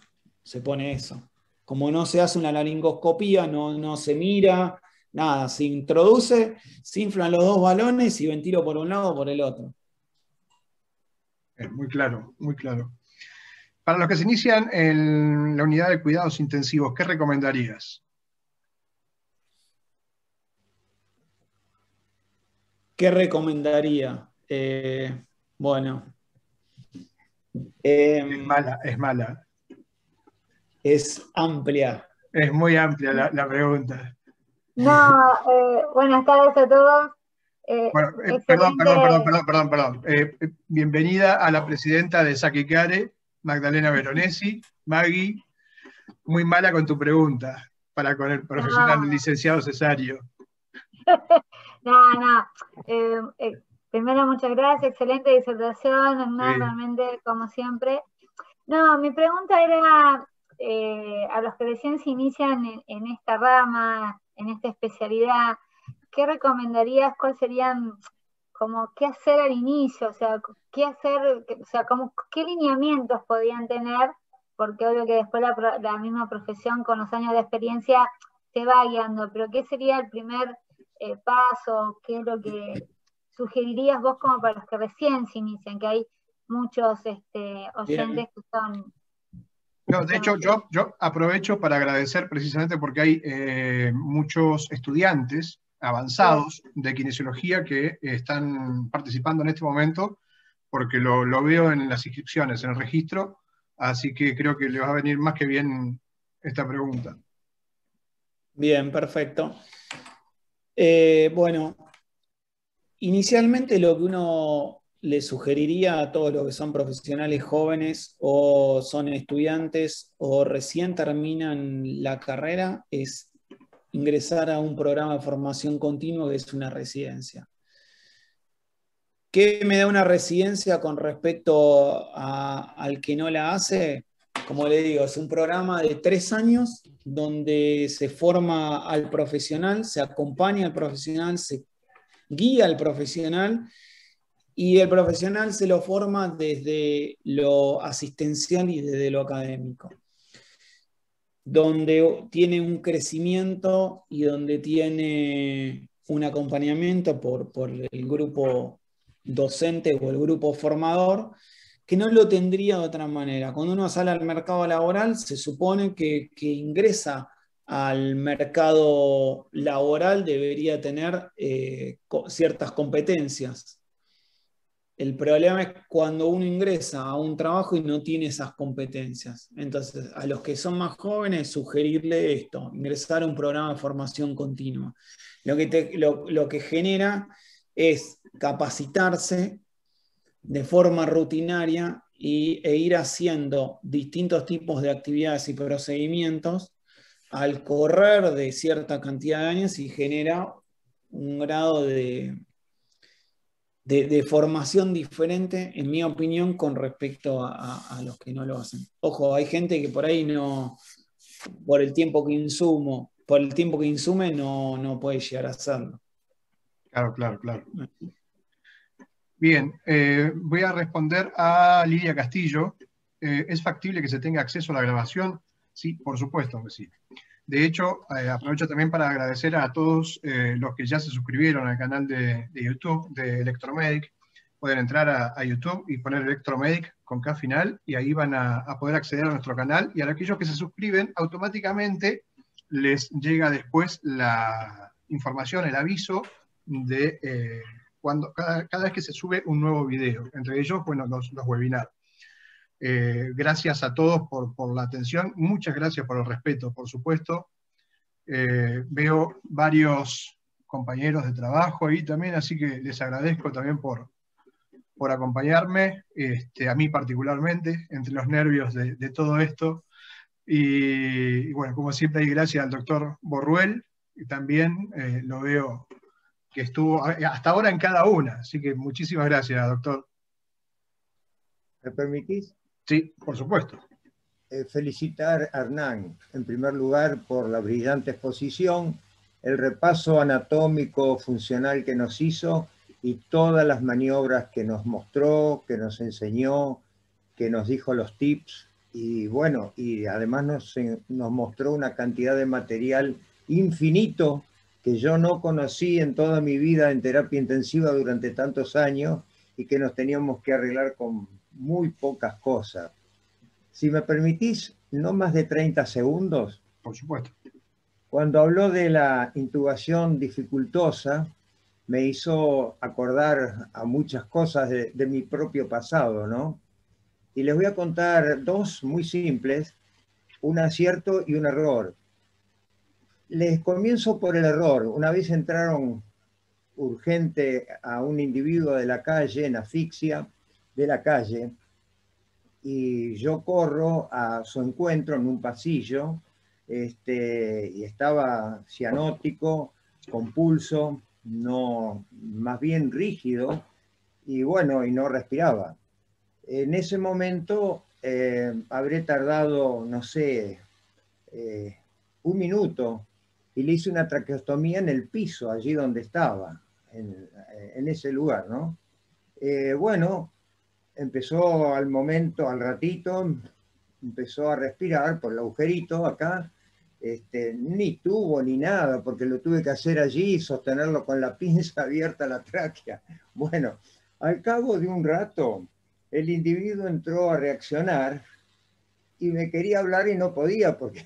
Speaker 2: se pone eso. Como no se hace una laringoscopía, no se mira, nada, se introduce, se inflan los dos balones y ventilo por un lado o por el otro.
Speaker 1: muy claro, muy claro. Para los que se inician en la unidad de cuidados intensivos, ¿qué recomendarías?
Speaker 2: ¿Qué recomendaría? Bueno,
Speaker 1: Es mala, es mala.
Speaker 2: es amplia.
Speaker 1: Es muy amplia la pregunta.
Speaker 3: No, buenas tardes a todos.
Speaker 1: Bueno,
Speaker 3: Excelente.
Speaker 1: perdón. Bienvenida a la presidenta de Saquicare, Magdalena Veronesi. Maggie, muy mala con tu pregunta, con el profesional licenciado Cesario.
Speaker 3: No. Primero, muchas gracias. Excelente disertación, realmente, como siempre. No, mi pregunta era a los que recién se inician en esta rama, en esta especialidad, ¿qué recomendarías? ¿Cuáles serían como qué hacer al inicio? O sea, qué hacer, o sea, como qué lineamientos podían tener, porque obvio que después la misma profesión con los años de experiencia te va guiando, pero ¿qué sería el primer paso? ¿Qué es lo que sugerirías vos como para los que recién se inician? Que hay muchos oyentes que son...
Speaker 1: No, de hecho, yo aprovecho para agradecer precisamente porque hay muchos estudiantes avanzados de kinesiología que están participando en este momento, porque lo veo en las inscripciones, en el registro, así que creo que le va a venir más que bien esta pregunta.
Speaker 2: Bien, perfecto. Bueno, inicialmente lo que uno le sugeriría a todos los que son profesionales jóvenes o son estudiantes o recién terminan la carrera es ingresar a un programa de formación continua que es una residencia. ¿Qué me da una residencia con respecto al que no la hace? Como le digo, es un programa de 3 años donde se forma al profesional, se acompaña al profesional, se guía al profesional y el profesional se lo forma desde lo asistencial y desde lo académico, donde tiene un crecimiento y donde tiene un acompañamiento por el grupo docente o el grupo formador, que no lo tendría de otra manera. Cuando uno sale al mercado laboral, se supone que ingresa al mercado laboral debería tener ciertas competencias. El problema es cuando uno ingresa a un trabajo y no tiene esas competencias. Entonces, a los que son más jóvenes, sugerirle esto, ingresar a un programa de formación continua. Lo que genera es capacitarse de forma rutinaria e ir haciendo distintos tipos de actividades y procedimientos al correr de cierta cantidad de años y genera un grado de formación diferente, en mi opinión, con respecto a los que no lo hacen. Ojo, hay gente que por ahí no, por el tiempo que insume, no puede llegar a hacerlo.
Speaker 1: Claro, claro, claro. Bien, voy a responder a Lidia Castillo. ¿Es factible que se tenga acceso a la grabación? Sí, por supuesto que sí. De hecho, aprovecho también para agradecer a todos los que ya se suscribieron al canal de YouTube de Electromedic. Pueden entrar a YouTube y poner Electromedic con K final, y ahí van a poder acceder a nuestro canal. Y a aquellos que se suscriben, automáticamente les llega después la información, el aviso de cada vez que se sube un nuevo video. Entre ellos, bueno, los webinars. Gracias a todos por la atención, muchas gracias por el respeto, por supuesto. Veo varios compañeros de trabajo ahí también, así que les agradezco también por acompañarme, a mí particularmente, entre los nervios de todo esto. Y bueno, como siempre, hay gracias al doctor Borruel, y también lo veo que estuvo hasta ahora en cada una, así que muchísimas gracias, doctor.
Speaker 4: ¿Me permitís?
Speaker 1: Sí, por supuesto.
Speaker 4: Felicitar a Hernán, en primer lugar, por la brillante exposición, el repaso anatómico funcional que nos hizo y todas las maniobras que nos mostró, que nos enseñó, que nos dijo los tips, y bueno, y además nos mostró una cantidad de material infinito que yo no conocí en toda mi vida en terapia intensiva durante tantos años y que nos teníamos que arreglar con muy pocas cosas. Si me permitís, no más de 30 segundos.
Speaker 1: Por supuesto.
Speaker 4: Cuando habló de la intubación dificultosa, me hizo acordar a muchas cosas de mi propio pasado, ¿no? Y les voy a contar dos muy simples, un acierto y un error. Les comienzo por el error. Una vez entraron urgente a un individuo de la calle, en asfixia, de la calle, y yo corro a su encuentro en un pasillo, y estaba cianótico, con pulso, no, más bien rígido, y bueno, y no respiraba. En ese momento habré tardado, no sé, un minuto, y le hice una traqueostomía en el piso, allí donde estaba, en ese lugar, ¿no? Bueno, empezó al ratito, empezó a respirar por el agujerito acá, ni tubo ni nada, porque lo tuve que hacer allí y sostenerlo con la pinza abierta la tráquea. Bueno, al cabo de un rato, el individuo entró a reaccionar y me quería hablar y no podía porque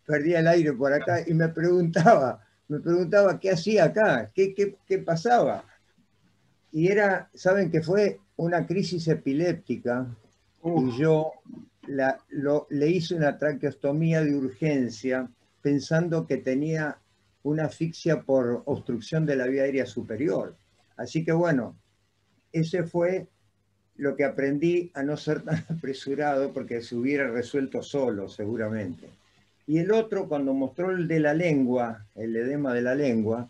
Speaker 4: perdía el aire por acá y me preguntaba qué hacía acá, qué pasaba. Y ¿saben qué fue? Una crisis epiléptica, y yo le hice una traqueostomía de urgencia pensando que tenía una asfixia por obstrucción de la vía aérea superior. Así que bueno, ese fue lo que aprendí, a no ser tan apresurado, porque se hubiera resuelto solo seguramente. Y el otro, cuando mostró el de la lengua, el edema de la lengua,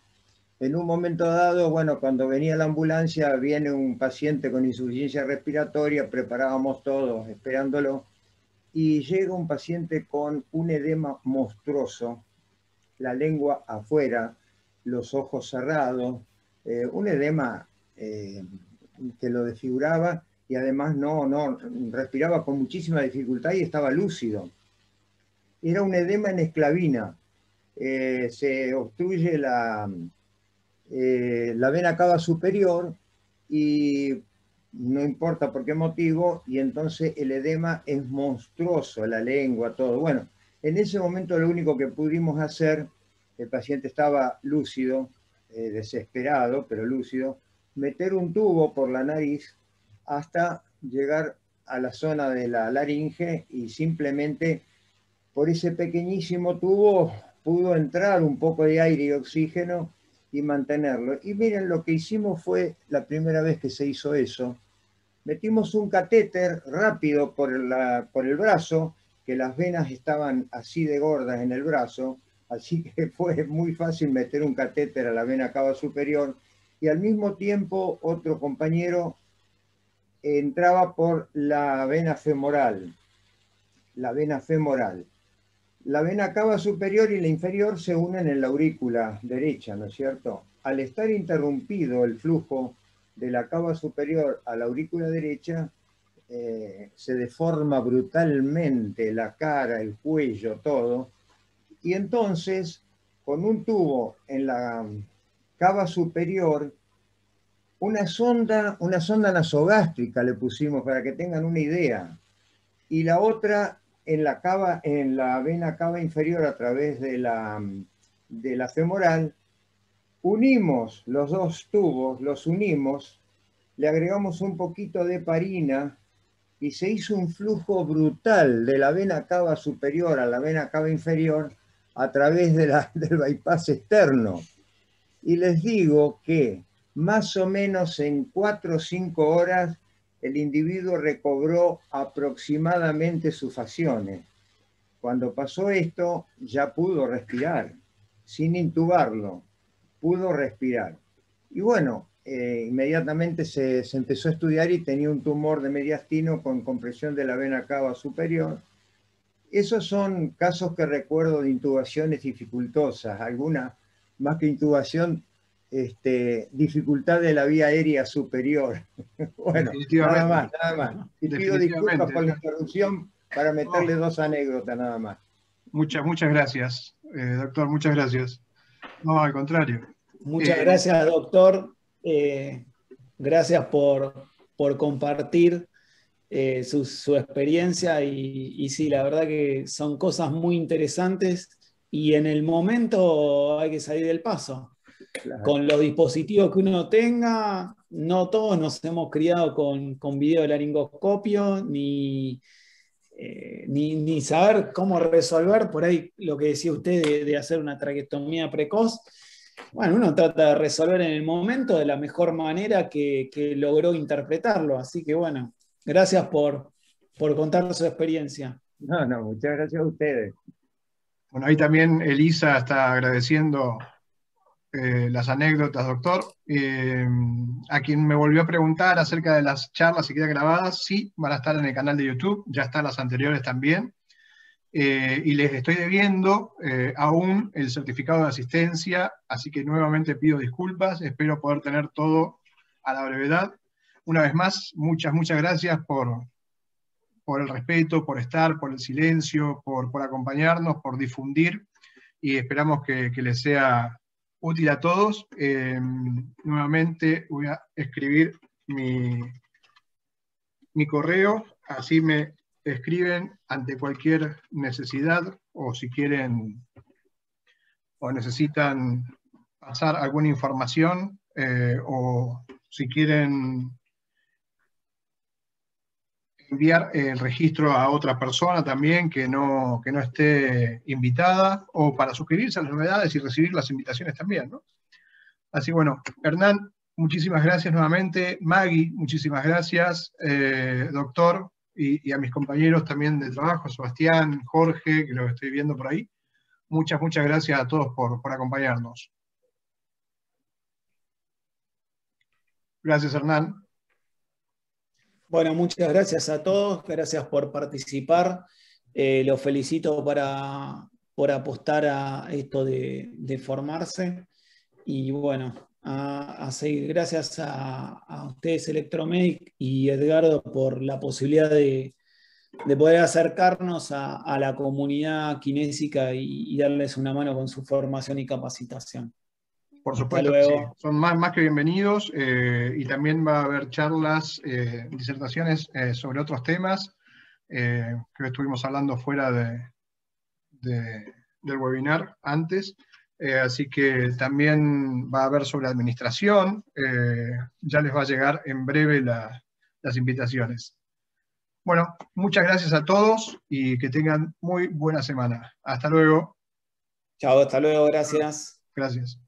Speaker 4: en un momento dado, bueno, cuando venía la ambulancia, viene un paciente con insuficiencia respiratoria, preparábamos todos esperándolo, y llega un paciente con un edema monstruoso, la lengua afuera, los ojos cerrados, un edema que lo desfiguraba, y además no respiraba con muchísima dificultad y estaba lúcido. Era un edema en esclavina. Se obstruye la vena cava superior y no importa por qué motivo, y entonces el edema es monstruoso, la lengua, todo. Bueno, en ese momento lo único que pudimos hacer, el paciente estaba lúcido, desesperado, pero lúcido, meter un tubo por la nariz hasta llegar a la zona de la laringe, y simplemente por ese pequeñísimo tubo pudo entrar un poco de aire y oxígeno y mantenerlo. Y miren, lo que hicimos fue, la primera vez que se hizo eso, metimos un catéter rápido por el brazo, que las venas estaban así de gordas en el brazo, así que fue muy fácil meter un catéter a la vena cava superior, y al mismo tiempo otro compañero entraba por la vena femoral. La vena femoral. La vena cava superior y la inferior se unen en la aurícula derecha, ¿no es cierto? Al estar interrumpido el flujo de la cava superior a la aurícula derecha, se deforma brutalmente la cara, el cuello, todo. Y entonces, con un tubo en la cava superior, una sonda nasogástrica le pusimos para que tengan una idea, y la otra en la vena cava inferior a través de la femoral. Unimos los dos tubos, los unimos, le agregamos un poquito de heparina y se hizo un flujo brutal de la vena cava superior a la vena cava inferior a través del bypass externo. Y les digo que más o menos en 4 o 5 horas el individuo recobró aproximadamente sus facciones. Cuando pasó esto, ya pudo respirar, sin intubarlo, pudo respirar. Y bueno, inmediatamente se empezó a estudiar y tenía un tumor de mediastino con compresión de la vena cava superior. Esos son casos que recuerdo de intubaciones dificultosas, alguna más que intubación, dificultad de la vía aérea superior. Bueno, nada más. Y pido disculpas por la interrupción para meterle 2 anécdotas nada más.
Speaker 1: Muchas gracias, doctor, muchas gracias. No, al contrario.
Speaker 2: Muchas gracias, doctor. Gracias por compartir su experiencia, y sí, la verdad que son cosas muy interesantes, y en el momento hay que salir del paso. Claro. Con los dispositivos que uno tenga, no todos nos hemos criado con videolaringoscopio, ni saber cómo resolver, por ahí lo que decía usted de hacer una traqueostomía precoz. Bueno, uno trata de resolver en el momento de la mejor manera que logró interpretarlo. Así que bueno, gracias por contar su experiencia.
Speaker 4: No, muchas gracias a ustedes.
Speaker 1: Bueno, ahí también Elisa está agradeciendo las anécdotas, doctor. A quien me volvió a preguntar acerca de las charlas, si quedan grabadas, sí, van a estar en el canal de YouTube, ya están las anteriores también. Y les estoy debiendo aún el certificado de asistencia, así que nuevamente pido disculpas, espero poder tener todo a la brevedad. Una vez más, muchas gracias por el respeto, por estar, por el silencio, por acompañarnos, por difundir, y esperamos que les sea útil a todos. Nuevamente voy a escribir mi correo, así me escriben ante cualquier necesidad, o si quieren o necesitan pasar alguna información, o si quieren enviar el registro a otra persona también que no esté invitada, o para suscribirse a las novedades y recibir las invitaciones también, ¿no? Así bueno, Hernán, muchísimas gracias nuevamente. Maggie, muchísimas gracias. Doctor, y a mis compañeros también de trabajo, Sebastián, Jorge, que lo estoy viendo por ahí. Muchas gracias a todos por acompañarnos. Gracias, Hernán.
Speaker 2: Bueno, muchas gracias a todos, gracias por participar. Los felicito por apostar a esto de formarse. Y bueno, a seguir. Gracias a ustedes, Electromedic y Edgardo, por la posibilidad de poder acercarnos a la comunidad kinésica y darles una mano con su formación y capacitación.
Speaker 1: Por supuesto que sí, son más que bienvenidos, y también va a haber charlas, disertaciones sobre otros temas que estuvimos hablando fuera del webinar antes, así que también va a haber sobre administración, ya les va a llegar en breve las invitaciones. Bueno, muchas gracias a todos y que tengan muy buena semana. Hasta luego.
Speaker 2: Chao, hasta luego, gracias.
Speaker 1: Gracias.